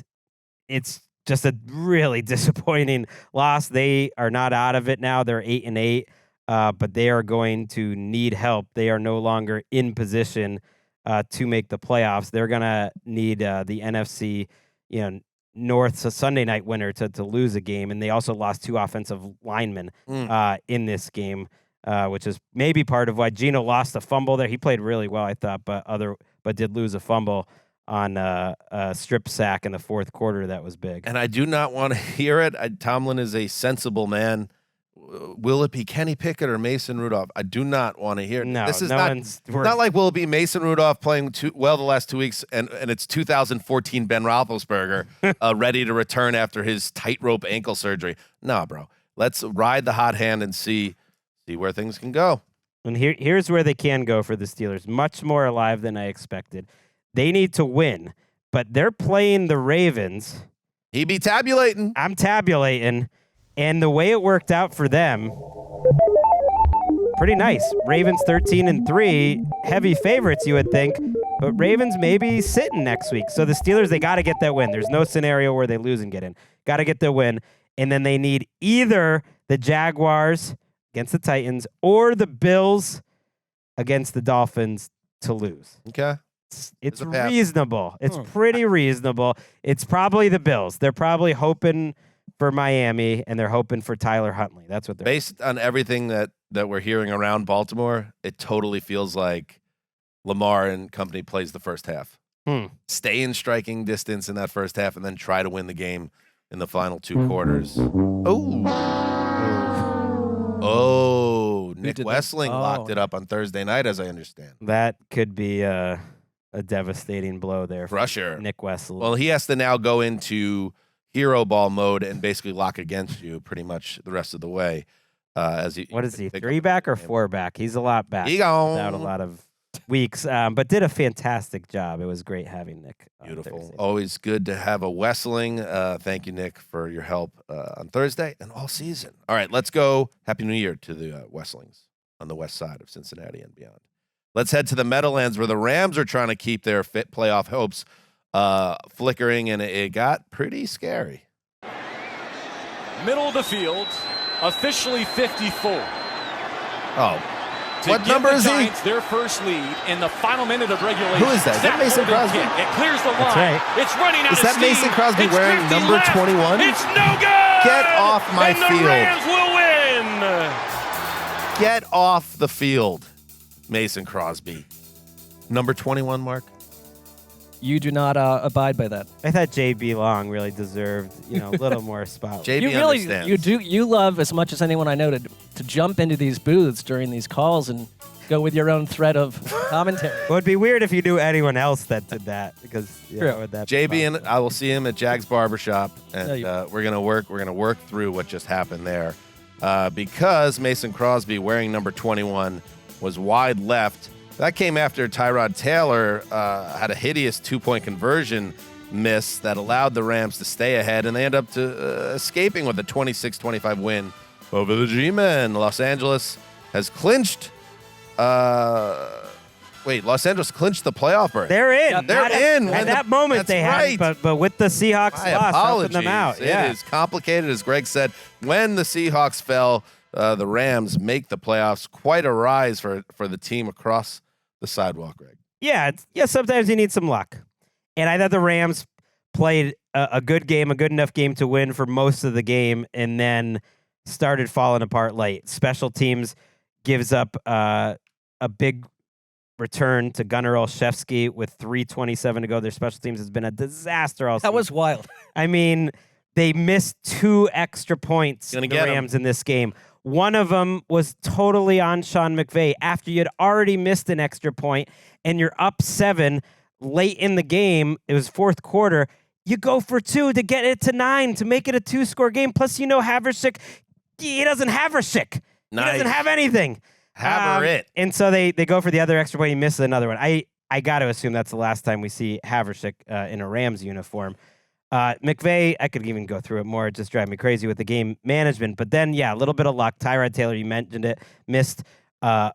it's just a really disappointing loss. They are not out of it now. They're 8-8, but they are going to need help. They are no longer in position to make the playoffs. They're going to need the NFC, North's Sunday night winner to lose a game. And they also lost 2 offensive linemen in this game. which is maybe part of why Geno lost a fumble there. He played really well, I thought, but did lose a fumble on a strip sack in the fourth quarter. That was big. And I do not want to hear it. Tomlin is a sensible man. Will it be Kenny Pickett or Mason Rudolph? I do not want to hear it. No, this is it's not like will it be Mason Rudolph playing well the last 2 weeks and it's 2014 Ben Roethlisberger ready to return after his tightrope ankle surgery. No, bro. Let's ride the hot hand and see where things can go. And here's where they can go for the Steelers. Much more alive than I expected. They need to win, but they're playing the Ravens. He be tabulating. I'm tabulating. And the way it worked out for them, pretty nice. Ravens 13-3, heavy favorites, you would think, but Ravens maybe sitting next week. So the Steelers, they got to get that win. There's no scenario where they lose and get in. Got to get the win. And then they need either the Jaguars against the Titans or the Bills against the Dolphins to lose. Okay. It's reasonable. It's pretty reasonable. It's probably the Bills. They're probably hoping for Miami, and they're hoping for Tyler Huntley. That's what they're based on everything that we're hearing around Baltimore. It totally feels like Lamar and company plays the first half. Stay in striking distance in that first half, and then try to win the game in the final 2 quarters. Oh, Nick Wessling locked it up on Thursday night, as I understand. That could be a devastating blow there for Nick Wessling. Well, he has to now go into hero ball mode and basically lock against you pretty much the rest of the way. What is he, 3-back or 4-back? He's a lot back He gone. without a lot of weeks, but did a fantastic job. It was great having Nick. Beautiful. Always good to have a Wessling. Thank you, Nick, for your help on Thursday and all season. All right, let's go. Happy New Year to the Wesslings on the west side of Cincinnati and beyond. Let's head to the Meadowlands where the Rams are trying to keep their fit playoff hopes flickering, and it got pretty scary. Middle of the field, officially 54. Oh, what number is he? Their first lead in the final minute of regulation. Who is that? Is that Mason Crosby? It clears the line. That's right. It's running out Is that Mason Crosby wearing number 21? It's no good. Get off my field. The Rams will win. Get off the field, Mason Crosby. Number 21, Mark. You do not abide by that. I thought J.B. Long really deserved, a little more spotlight. JB understands. You love as much as anyone I know to jump into these booths during these calls and go with your own thread of commentary. It would be weird if you knew anyone else that did that because would that JB and I will see him at Jags Barbershop, and we're gonna work through what just happened there, because Mason Crosby wearing number 21 was wide left. That came after Tyrod Taylor had a hideous 2-point conversion miss that allowed the Rams to stay ahead, and they end up escaping with a 26-25 win over the G-Men. Los Angeles has clinched. Los Angeles clinched the playoff berth. They're in. Yeah, they're in. At that moment, they had, but with the Seahawks loss, helping them out. It is complicated, as Greg said. When the Seahawks fell, the Rams make the playoffs. Quite a rise for the team across the sidewalk, Greg. Yeah, sometimes you need some luck. And I thought the Rams played a good game, a good enough game to win for most of the game, and then started falling apart late. Special teams gives up a big return to Gunnar Olszewski with 3:27 to go. Their special teams has been a disaster all season. That was wild. I mean, they missed 2 extra points, the Rams, in this game. One of them was totally on Sean McVay after you had already missed an extra point and you're up 7 late in the game. It was fourth quarter. You go for 2 to get it to 9 to make it a 2-score game. Plus, Haversick, he doesn't Haversick. Nice. He doesn't have anything. Haver it. And so they go for the other extra point. He misses another one. I got to assume that's the last time we see Haversick in a Rams uniform. McVay, I could even go through it more. It just drives me crazy with the game management. But then, a little bit of luck. Tyrod Taylor, you mentioned it, missed a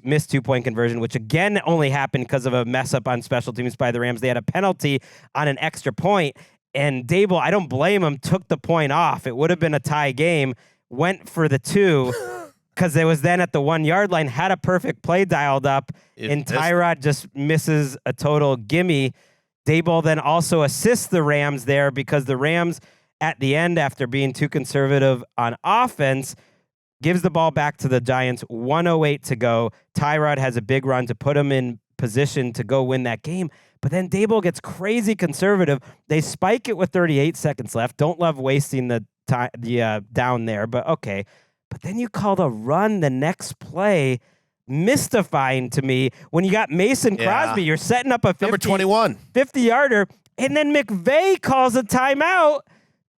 missed 2-point conversion, which again only happened because of a mess up on special teams by the Rams. They had a penalty on an extra point, and Dable, I don't blame him, took the point off. It would have been a tie game, went for the 2 because it was then at the 1-yard line, had a perfect play dialed up, and Tyrod just misses a total gimme. Dable then also assists the Rams there because the Rams at the end, after being too conservative on offense, gives the ball back to the Giants, 1:08 to go. Tyrod has a big run to put him in position to go win that game. But then Daboll gets crazy conservative. They spike it with 38 seconds left. Don't love wasting the time, down there, but okay. But then you call the run the next play, mystifying to me. When you got Mason Crosby, you're setting up a 50-yarder, and then McVay calls a timeout.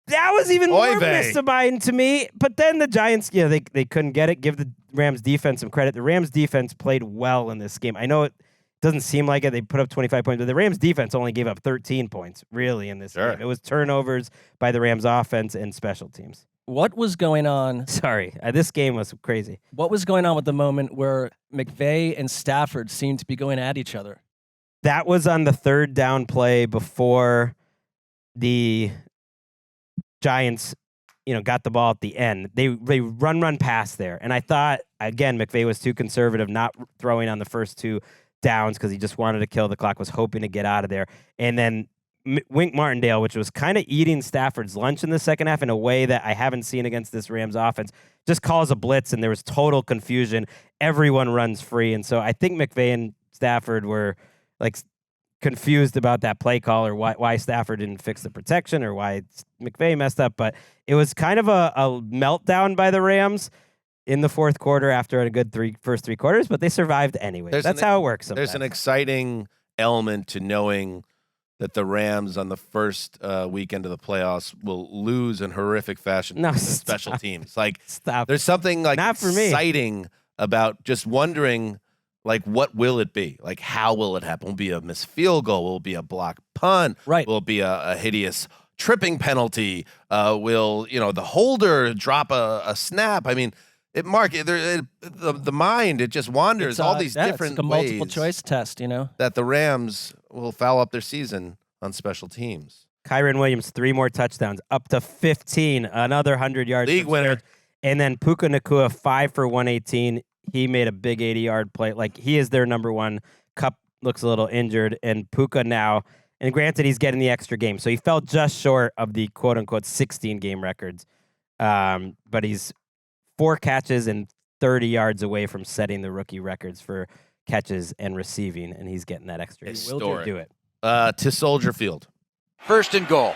That was even more mystifying to me. But then the Giants, they couldn't get it. Give the Rams defense some credit. The Rams defense played well in this game. I know it doesn't seem like it. They put up 25 points, but the Rams defense only gave up 13 points, really, in this game. It was turnovers by the Rams offense and special teams. What was going on? Sorry, this game was crazy. What was going on with the moment where McVay and Stafford seemed to be going at each other? That was on the third down play before the Giants, got the ball at the end. They run pass there. And I thought, again, McVay was too conservative, not throwing on the first two downs because he just wanted to kill the clock, was hoping to get out of there. And then Wink Martindale, which was kind of eating Stafford's lunch in the second half in a way that I haven't seen against this Rams offense, just calls a blitz, and there was total confusion. Everyone runs free. And so I think McVay and Stafford were confused about that play call, or why Stafford didn't fix the protection, or why McVay messed up. But it was kind of a meltdown by the Rams in the fourth quarter after a good first three quarters, but they survived anyway. That's how it works sometimes. There's an exciting element to knowing that the Rams on the first weekend of the playoffs will lose in horrific fashion to special teams. There's something Not for me. exciting about just wondering, what will it be? How will it happen? Will it be a missed field goal? Will it be a blocked punt? Right. Will it be a hideous tripping penalty? Will the holder drop a snap? I mean, Mark, the mind, it just wanders all these different it's a multiple choice test, that the Rams will foul up their season on special teams. Kyren Williams, 3 more touchdowns, up to 15, another 100 yards. League winner. And then Puka Nacua, 5 for 118. He made a big 80-yard play. He is their number one. Kupp looks a little injured, and Puka now, and granted, he's getting the extra game, so he fell just short of the quote-unquote 16-game records. But he's 4 catches and 30 yards away from setting the rookie records for catches and receiving, and he's getting that extra. He will do it. To Soldier Field. First and goal.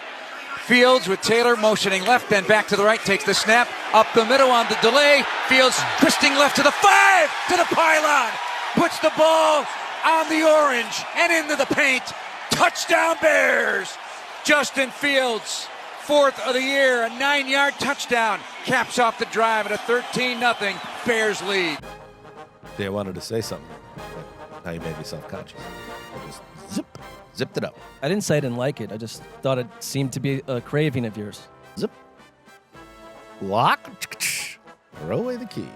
Fields with Taylor motioning left, then back to the right, takes the snap, up the middle on the delay. Fields twisting left to the 5, to the pylon, puts the ball on the orange and into the paint. Touchdown Bears! Justin Fields, 4th of the year, a 9-yard touchdown, caps off the drive at a 13-0 Bears lead. I wanted to say something, but now you made me self-conscious. I just zipped it up. I didn't say I didn't like it. I just thought it seemed to be a craving of yours. Zip. Lock. Throw away the key.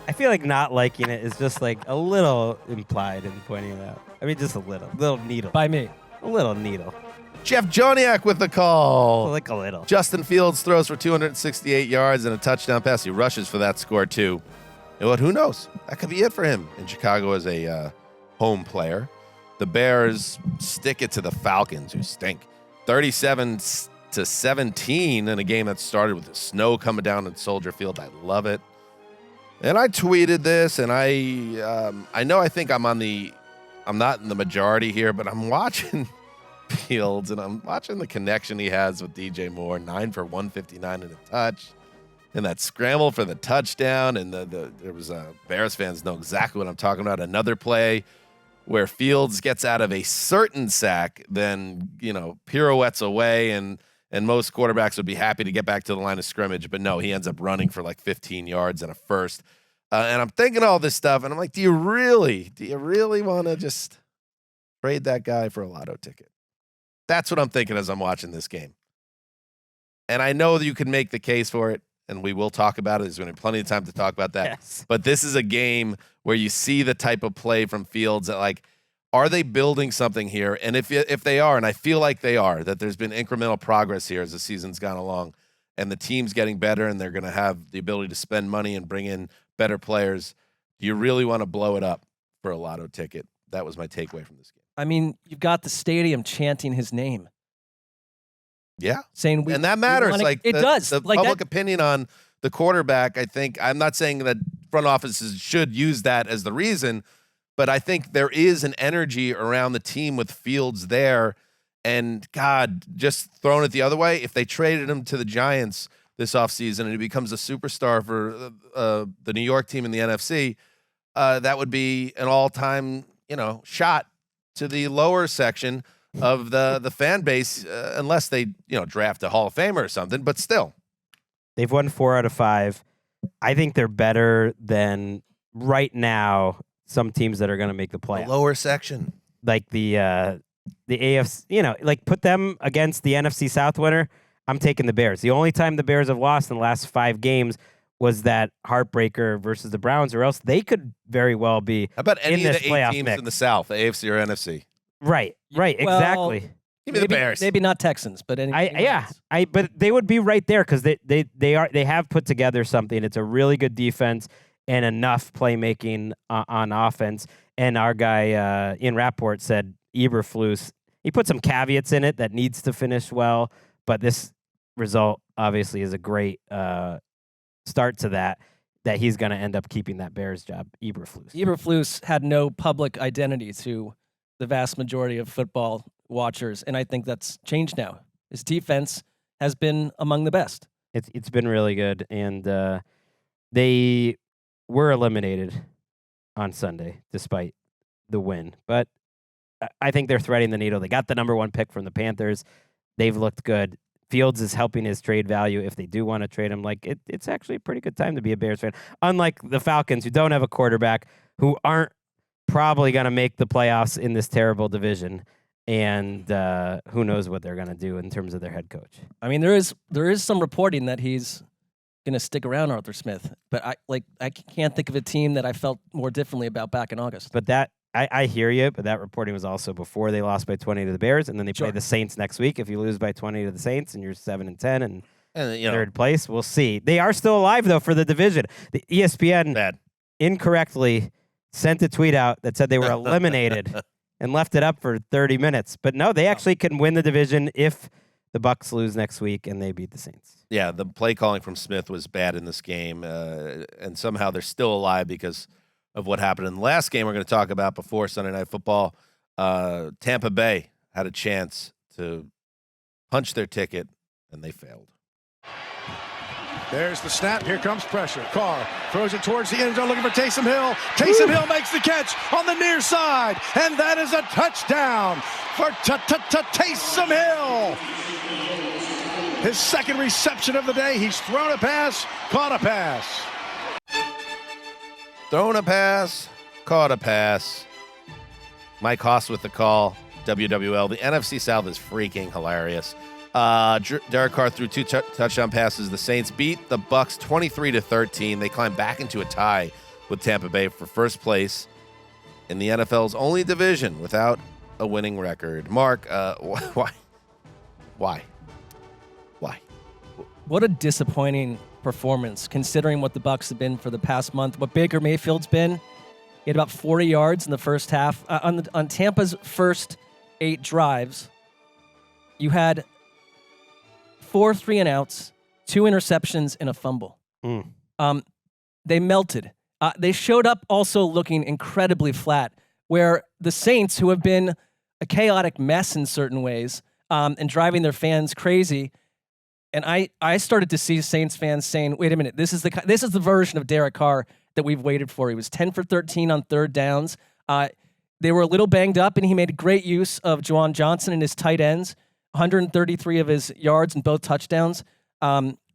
I feel like not liking it is just a little implied in pointing it out. I mean, just a little needle. By me. A little needle. Jeff Joniak with the call. A little. Justin Fields throws for 268 yards and a touchdown pass. He rushes for that score, too. And who knows? That could be it for him in Chicago as a home player. The Bears stick it to the Falcons, who stink. 37-17 in a game that started with the snow coming down at Soldier Field. I love it. And I tweeted this, and I think I'm not in the majority here, but I'm watching Fields, and I'm watching the connection he has with DJ Moore, 9 for 159 and a touch. And that scramble for the touchdown, and there was Bears fans know exactly what I'm talking about. Another play where Fields gets out of a certain sack, then pirouettes away, and most quarterbacks would be happy to get back to the line of scrimmage, but no, he ends up running for 15 yards and a first. And I'm thinking all this stuff, and I'm like, do you really want to just trade that guy for a lotto ticket? That's what I'm thinking as I'm watching this game. And I know that you can make the case for it, and we will talk about it. There's going to be plenty of time to talk about that. Yes. But this is a game where you see the type of play from Fields that, are they building something here? And if they are, and I feel like they are, that there's been incremental progress here as the season's gone along, and the team's getting better, and they're going to have the ability to spend money and bring in better players, do you really want to blow it up for a lotto ticket? That was my takeaway from this game. I mean, you've got the stadium chanting his name. Yeah. Saying and that matters. It does. The public opinion on the quarterback, I think I'm not saying that front offices should use that as the reason, but I think there is an energy around the team with Fields there. And God, just throwing it the other way, if they traded him to the Giants this offseason and he becomes a superstar for the New York team in the NFC, that would be an all-time, shot to the lower section of the fan base, unless they, draft a Hall of Famer or something. But still, they've won 4 out of 5. I think they're better than right now some teams that are going to make the playoffs. The lower section, like the AFC, put them against the NFC South winner. I'm taking the Bears. The only time the Bears have lost in the last 5 games was that heartbreaker versus the Browns, or else they could very well be. How about any in of this the 8 playoff teams mix. in the South, the AFC or NFC? Right, Well, exactly. Give me the Bears. Maybe not Texans, but But they would be right there because they have put together something. It's a really good defense and enough playmaking on offense. And our guy Ian Rapport said Eberflus, he put some caveats in it that needs to finish well, but this result obviously is a great start to that he's going to end up keeping that Bears job. Eberflus had no public identity to the vast majority of football watchers, and I think that's changed now. His defense has been among the best. It's been really good, and they were eliminated on Sunday despite the win. But I think they're threading the needle. They got the number 1 pick from the Panthers. They've looked good. Fields is helping his trade value if they do want to trade him. It's actually a pretty good time to be a Bears fan. Unlike the Falcons, who don't have a quarterback, who aren't probably going to make the playoffs in this terrible division, and who knows what they're going to do in terms of their head coach. I mean, there is some reporting that he's going to stick around Arthur Smith, but I can't think of a team that I felt more differently about back in August. But that I hear you, but that reporting was also before they lost by 20 to the Bears, and then they play the Saints next week. If you lose by 20 to the Saints and you're 7-10 and third place, we'll see. They are still alive though for the division. The ESPN incorrectly sent a tweet out that said they were eliminated and left it up for 30 minutes. But no, they actually can win the division if the Bucs lose next week and they beat the Saints. Yeah, the play calling from Smith was bad in this game, and somehow they're still alive because of what happened in the last game we're going to talk about before Sunday Night Football. Tampa Bay had a chance to punch their ticket, and they failed. There's the snap. Here comes pressure. Carr throws it towards the end zone looking for Taysom Hill. Taysom Hill makes the catch on the near side, and that is a touchdown for Taysom Hill. His second reception of the day. He's thrown a pass, caught a pass. Thrown a pass, caught a pass. Mike Haas with the call. WWL. The NFC South is freaking hilarious. Derek Carr threw 2 touchdown passes. The Saints beat the Bucs 23-13. They climb back into a tie with Tampa Bay for first place in the NFL's only division without a winning record. Mark, why? What a disappointing performance, considering what the Bucs have been for the past month. What Baker Mayfield's been, he had about 40 yards in the first half. On Tampa's first 8 drives, you had 4 3-and-outs, 2 interceptions, and a fumble. They melted. They showed up also looking incredibly flat, where the Saints, who have been a chaotic mess in certain ways and driving their fans crazy, and I started to see Saints fans saying, wait a minute, this is the version of Derek Carr that we've waited for. He was 10 for 13 on third downs. They were a little banged up, and he made great use of Juwan Johnson and his tight ends. 133 of his yards and both touchdowns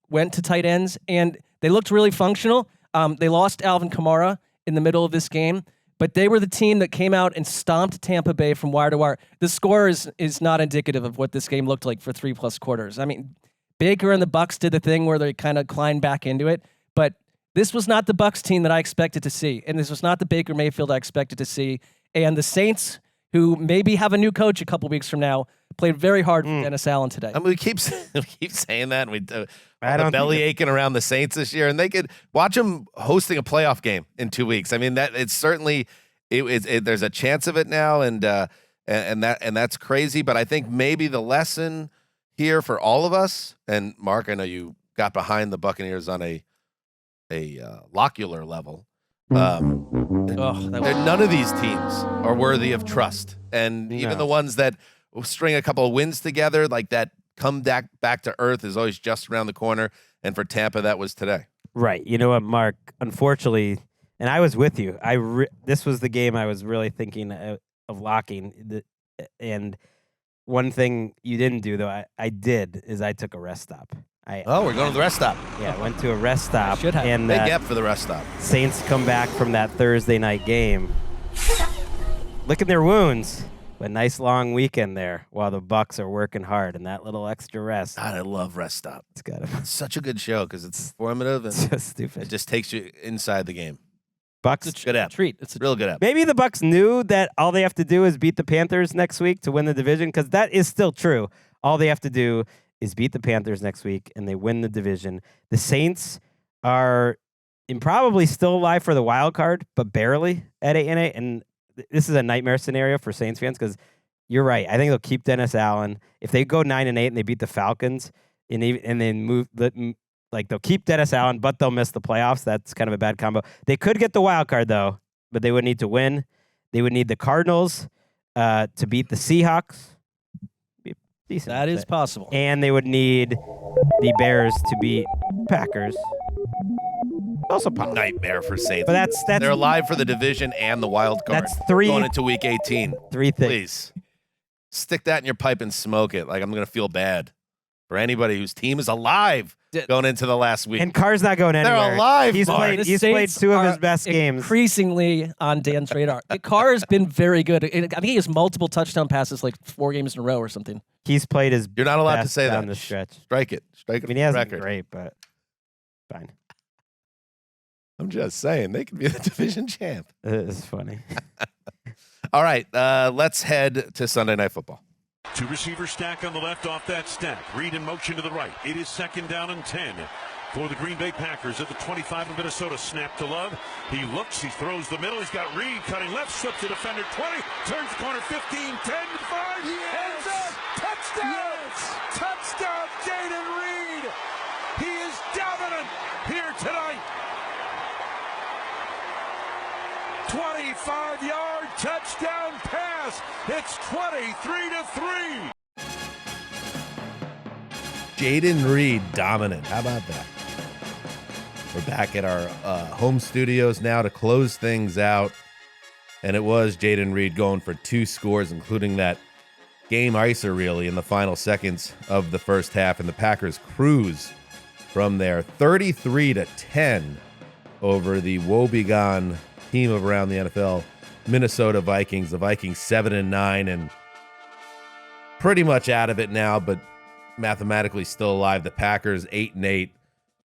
went to tight ends, and they looked really functional. They lost Alvin Kamara in the middle of this game, but they were the team that came out and stomped Tampa Bay from wire to wire. The score is not indicative of what this game looked like for 3+ quarters. I mean, Baker and the Bucs did the thing where they kind of climbed back into it, but this was not the Bucs team that I expected to see, and this was not the Baker Mayfield I expected to see. And the Saints, who maybe have a new coach a couple weeks from now, played very hard for Dennis Allen today. I mean, we keep saying that, and we the belly aching around the Saints this year, and they could watch them hosting a playoff game in 2 weeks. I mean, that it's certainly there's a chance of it now, and that's crazy. But I think maybe the lesson here for all of us, and Mark, I know you got behind the Buccaneers on a locular level. That None of these teams are worthy of trust. And even the ones that string a couple of wins together, like that come back to earth is always just around the corner. And for Tampa, that was today. Right. You know what, Mark? Unfortunately, and I was with you. This was the game I was really thinking of locking. And one thing you didn't do, though, I did, is I took a rest stop. We're going to the rest stop. Yeah, I went to a rest stop. Should have. And Big F for the rest stop. Saints come back from that Thursday night game, licking their wounds. But nice long weekend there while the Bucs are working hard and that little extra rest. God, I love Rest Stop. It's such a good show because it's informative and so stupid. It just takes you inside the game. Bucs good app. Treat. It's a real good app. Maybe the Bucs knew that all they have to do is beat the Panthers next week to win the division, because that is still true. All they have to do is beat the Panthers next week and they win the division. The Saints are probably still alive for the wild card, but barely at 8-8. And this is a nightmare scenario for Saints fans because you're right. I think they'll keep Dennis Allen. If they go 9-8 and they beat the Falcons and then move, they'll keep Dennis Allen, but they'll miss the playoffs. That's kind of a bad combo. They could get the wild card though, but they would need to win. They would need the Cardinals to beat the Seahawks. Decent. That is possible. And they would need the Bears to beat Packers. Also possible. Nightmare for Saints. But that's they're alive for the division and the wild card. That's three going into week 18. Three things. Please stick that in your pipe and smoke it. Like I'm going to feel bad for anybody whose team is alive going into the last week. And Carr's not going anywhere. They're alive. He's played 2 of his best games. Increasingly on Dan's radar. Carr has been very good. I think he has multiple touchdown passes, like 4 games in a row or something. He's played his. You're not allowed to best say that down the stretch. Strike it. Strike it. I mean, from he the hasn't record. been great, but fine. I'm just saying they could be the division champ. It's funny. All right, let's head to Sunday Night Football. 2 receivers stack on the left off that stack. Reed in motion to the right. It is 2nd down and 10 for the Green Bay Packers at the 25 of Minnesota. Snap to Love. He looks. He throws the middle. He's got Reed cutting left. Slips to defender 20. Turns the corner 15, 10, 5. Hands up. Touchdown. Yes. Touchdown, Jaden Reed. He is dominant here tonight. 25-yard touchdown pass. It's 23-3. Jaden Reed dominant. How about that? We're back at our home studios now to close things out. And it was Jaden Reed going for 2 scores, including that game icer, really, in the final seconds of the first half. And the Packers cruise from there 33-10 over the woebegone team of around the NFL, Minnesota Vikings. The Vikings 7-9 and pretty much out of it now, but mathematically still alive. The Packers 8-8,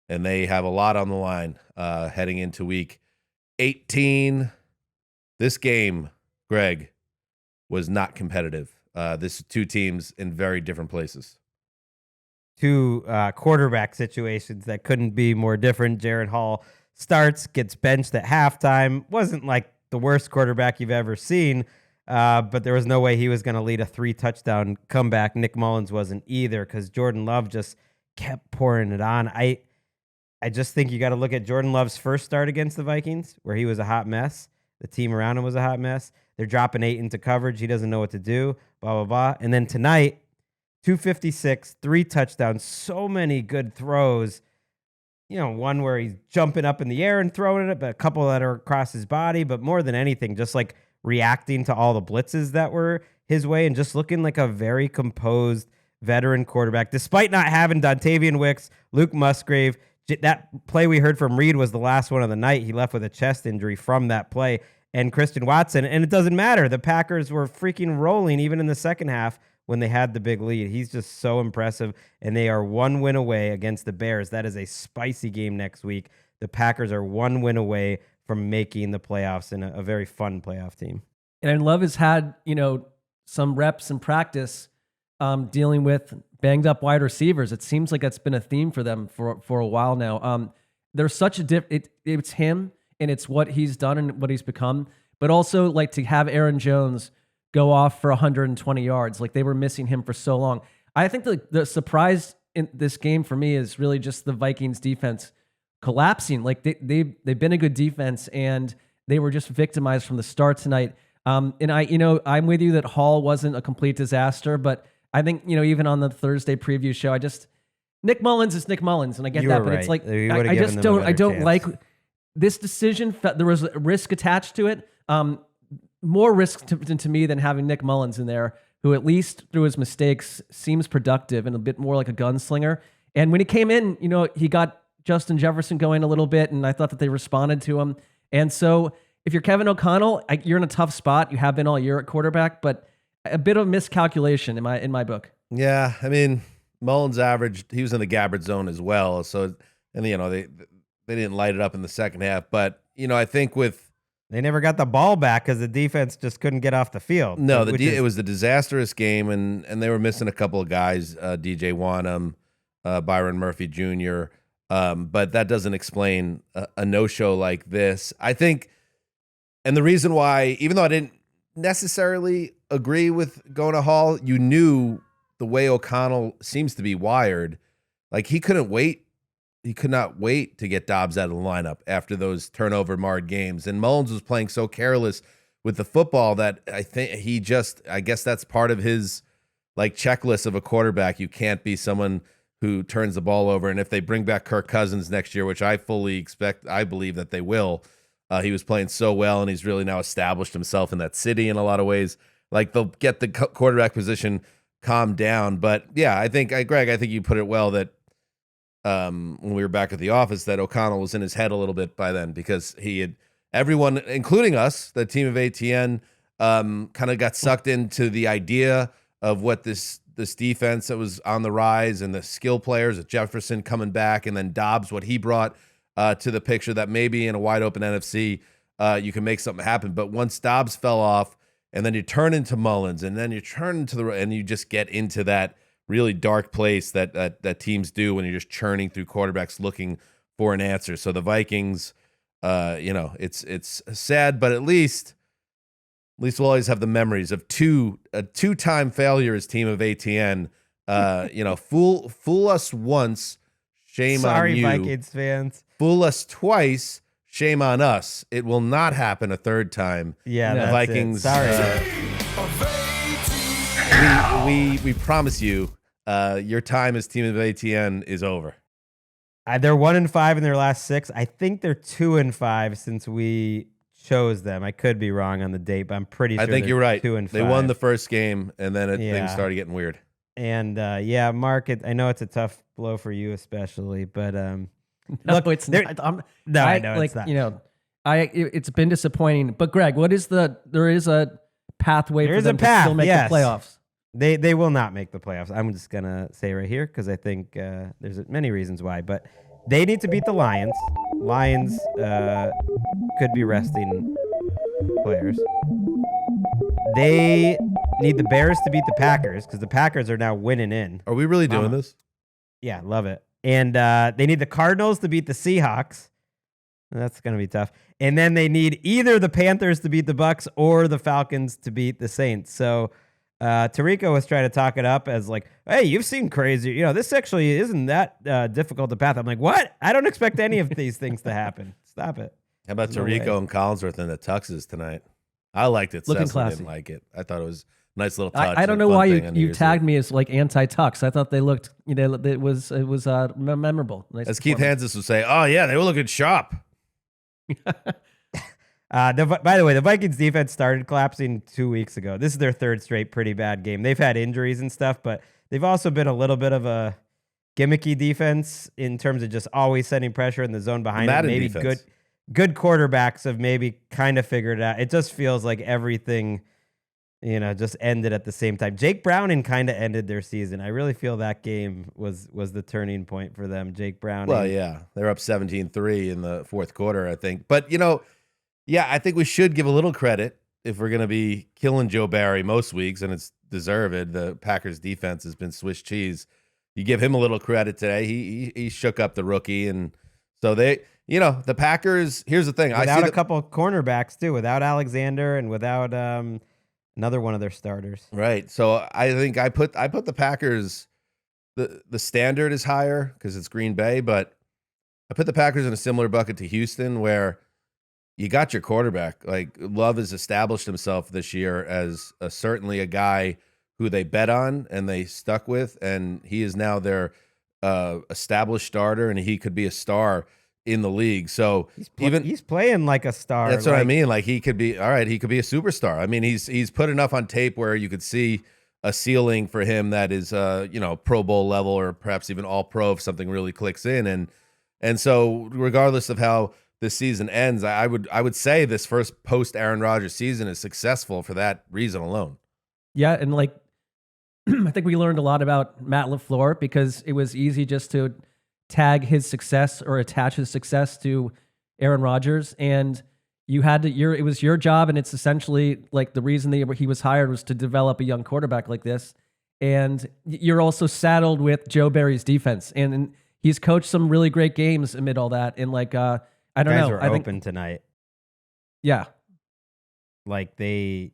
and they have a lot on the line heading into week 18. This game, Greg, was not competitive. This is 2 teams in very different places. 2 quarterback situations that couldn't be more different. Jared Hall starts, gets benched at halftime. Wasn't like the worst quarterback you've ever seen, but there was no way he was going to lead a 3-touchdown comeback. Nick Mullins wasn't either because Jordan Love just kept pouring it on. I just think you got to look at Jordan Love's first start against the Vikings, where he was a hot mess. The team around him was a hot mess. They're dropping 8 into coverage. He doesn't know what to do, blah, blah, blah. And then tonight, 256, 3 touchdowns, so many good throws. You know, one where he's jumping up in the air and throwing it, but a couple that are across his body. But more than anything, just like reacting to all the blitzes that were his way and just looking like a very composed veteran quarterback, despite not having Dontavian Wicks, Luke Musgrave. That play we heard from Reed was the last one of the night. He left with a chest injury from that play. And Christian Watson, and it doesn't matter. The Packers were freaking rolling even in the second half when they had the big lead. He's just so impressive, and they are 1 win away against the Bears. That is a spicy game next week. The Packers are 1 win away from making the playoffs and a very fun playoff team. And Love has had, some reps in practice dealing with banged up wide receivers. It seems like that's been a theme for them for a while now. There's such a it's him and it's what he's done and what he's become, but also like to have Aaron Jones go off for 120 yards. Like they were missing him for so long. I think the surprise in this game for me is really just the Vikings defense collapsing. Like they've been a good defense, and they were just victimized from the start tonight. And I'm with you that Hall wasn't a complete disaster, but I think, even on the Thursday preview show, Nick Mullins is Nick Mullins, and I get that, but it's like, I don't like this decision. There was a risk attached to it. More risk to me than having Nick Mullins in there, who at least through his mistakes seems productive and a bit more like a gunslinger. And when he came in, he got Justin Jefferson going a little bit, and I thought that they responded to him. And so if you're Kevin O'Connell, you're in a tough spot. You have been all year at quarterback, but a bit of miscalculation in my book. Yeah, I mean, Mullins averaged, he was in the Gabbard zone as well. So, and they didn't light it up in the second half. But, I think they never got the ball back because the defense just couldn't get off the field. No, it was a disastrous game, and they were missing a couple of guys, DJ Wanham, Byron Murphy Jr., but that doesn't explain a no-show like this. I think, and the reason why, even though I didn't necessarily agree with going to Hall, you knew the way O'Connell seems to be wired, like he couldn't wait. He could not wait to get Dobbs out of the lineup after those turnover-marred games. And Mullins was playing so careless with the football that I think I guess that's part of his checklist of a quarterback. You can't be someone who turns the ball over. And if they bring back Kirk Cousins next year, which I fully expect, I believe that they will, he was playing so well, and he's really now established himself in that city in a lot of ways. They'll get the quarterback position calmed down. But yeah, Greg, I think you put it well that when we were back at the office, that O'Connell was in his head a little bit by then, because he had everyone, including us, the team of ATN, kind of got sucked into the idea of what this defense that was on the rise, and the skill players, Jefferson coming back, and then Dobbs, what he brought to the picture, that maybe in a wide open NFC you can make something happen. But once Dobbs fell off, and then you turn into Mullins, and then you turn into and you just get into that really dark place that teams do when you're just churning through quarterbacks looking for an answer. So the Vikings, it's sad, but at least we'll always have the memories of a two-time failures team of ATN. Fool us once, shame on you. Sorry, Vikings fans. Fool us twice, shame on us. It will not happen a third time. Yeah, the Vikings. Sorry. We promise you, your time as team of ATN is over. They're 1-5 in their last 6. I think they're 2-5 since we chose them. I could be wrong on the date, but I'm pretty sure. I think you're right. 2-5. They won the first game, and then things started getting weird. And Mark, I know it's a tough blow for you, especially, but look, it's not. I know it's not. It's been disappointing. But Greg, there is a pathway for them to still make the playoffs. They will not make the playoffs. I'm just going to say right here, because I think there's many reasons why. But they need to beat the Lions. Lions could be resting players. They need the Bears to beat the Packers, because the Packers are now winning in. Are we really doing this? Yeah, love it. And they need the Cardinals to beat the Seahawks. That's going to be tough. And then they need either the Panthers to beat the Bucs or the Falcons to beat the Saints. So Tarico was trying to talk it up as hey, you've seen crazy. This actually isn't that difficult to path. I'm like, what? I don't expect any of these things to happen. Stop it. How about Tarico and Collinsworth in the tuxes tonight? I liked it. Looking Sessler classy. didn't like it. I thought it was a nice little touch. I don't know why you tagged me as anti-tux. I thought they looked, it was memorable. Nice as Keith Hanzus would say, oh yeah, they were looking sharp. By the way, the Vikings defense started collapsing 2 weeks ago. This is their third straight pretty bad game. They've had injuries and stuff, but they've also been a little bit of a gimmicky defense in terms of just always setting pressure in the zone behind them. Maybe defense. Good quarterbacks have maybe kind of figured it out. It just feels like everything, just ended at the same time. Jake Browning kind of ended their season. I really feel that game was the turning point for them. Jake Browning. Well, yeah, they're up 17-3 in the fourth quarter, I think. But I think we should give a little credit if we're going to be killing Joe Barry most weeks, and it's deserved. The Packers defense has been Swiss cheese. You give him a little credit today. He shook up the rookie, and so they. The Packers, here's the thing. Without a couple of cornerbacks, too. Without Alexander and without another one of their starters. Right. So I think I put the Packers, the standard is higher because it's Green Bay, but I put the Packers in a similar bucket to Houston, where you got your quarterback. Like, Love has established himself this year as certainly a guy who they bet on and they stuck with, and he is now their established starter, and he could be a star in the league. So he's playing like a star. That's what I mean. Like, he could be all right. He could be a superstar. I mean, he's put enough on tape where you could see a ceiling for him that is Pro Bowl level, or perhaps even All Pro if something really clicks in. And so regardless of how this season ends, I would say this first post Aaron Rodgers season is successful for that reason alone. Yeah, and like I think we learned a lot about Matt LaFleur because it was easy just to tag his success or attach his success to Aaron Rodgers, and you had to. It was your job, and it's essentially like the reason he was hired was to develop a young quarterback like this. And you're also saddled with Joe Barry's defense, and he's coached some really great games amid all that. And like I don't guys know, are I think open tonight. Yeah, like they've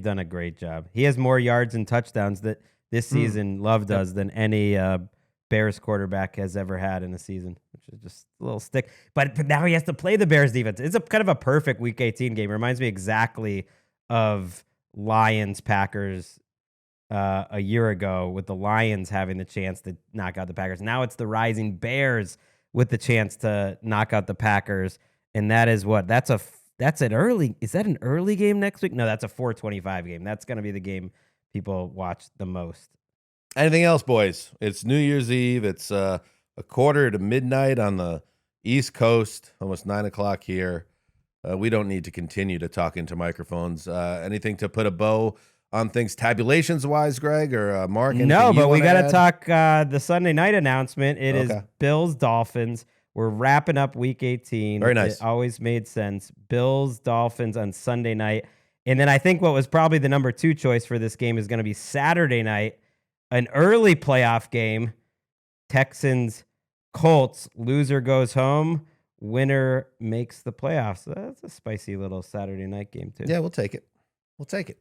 done a great job. He has more yards and touchdowns that this season Love does than any Bears quarterback has ever had in a season, which is just a little stick. But now he has to play the Bears defense. It's a kind of a perfect Week 18 game. It reminds me exactly of Lions Packers a year ago, with the Lions having the chance to knock out the Packers. Now it's the rising Bears with the chance to knock out the Packers, and that is what that's an early. Is that an early game next week? No, that's a 4:25 game. That's going to be the game people watch the most. Anything else, boys? It's New Year's Eve. It's a quarter to midnight on the East Coast, almost 9 o'clock here. We don't need to continue to talk into microphones. Anything to put a bow on things tabulations-wise, Greg or Mark? No, but we got to talk the Sunday night announcement. It is Bills Dolphins. We're wrapping up Week 18. Very nice. It always made sense. Bills Dolphins on Sunday night, and then I think what was probably the number 2 choice for this game is going to be Saturday night. An early playoff game, Texans, Colts. Loser goes home. Winner makes the playoffs. So that's a spicy little Saturday night game, too. Yeah, we'll take it. We'll take it.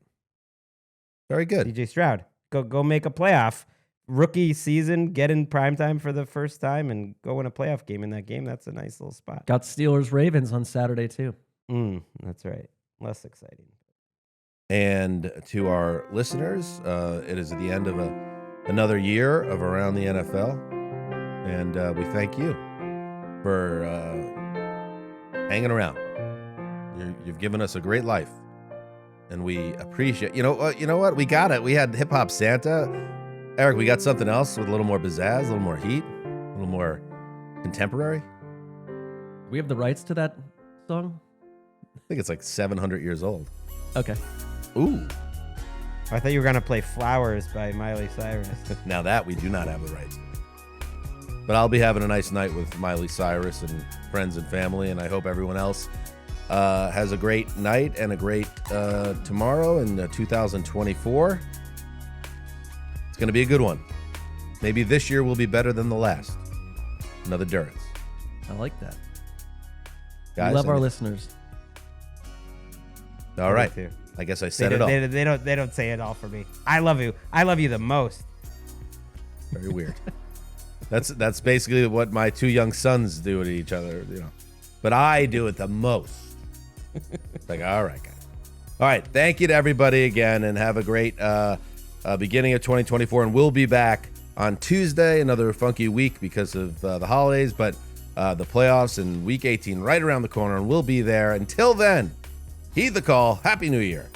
Very good. DJ Stroud, go make a playoff. Rookie season, get in primetime for the first time and go win a playoff game in that game. That's a nice little spot. got Steelers-Ravens on Saturday, too. That's right. Less exciting. And to our listeners, it is the end of another year of Around the NFL. And we thank you for hanging around. You've given us a great life. And we appreciate, you know what? We got it. We had Hip Hop Santa. Eric, we got something else with a little more pizzazz, a little more heat, a little more contemporary. We have the rights to that song? I think it's like 700 years old. Okay. Ooh. I thought you were going to play Flowers by Miley Cyrus. Now that we do not have the rights. But I'll be having a nice night with Miley Cyrus and friends and family, and I hope everyone else has a great night and a great tomorrow in 2024. It's going to be a good one. Maybe this year will be better than the last. Another Durance. I like that. Guys, we love our listeners. All right. I guess I said it all. They don't say it all for me. I love you. I love you the most. Very weird. That's basically what my 2 young sons do to each other, But I do it the most. Like, all right, guys. All right. Thank you to everybody again, and have a great beginning of 2024. And we'll be back on Tuesday, another funky week because of the holidays, but the playoffs and Week 18 right around the corner, and we'll be there. Until then, heed the call. Happy New Year.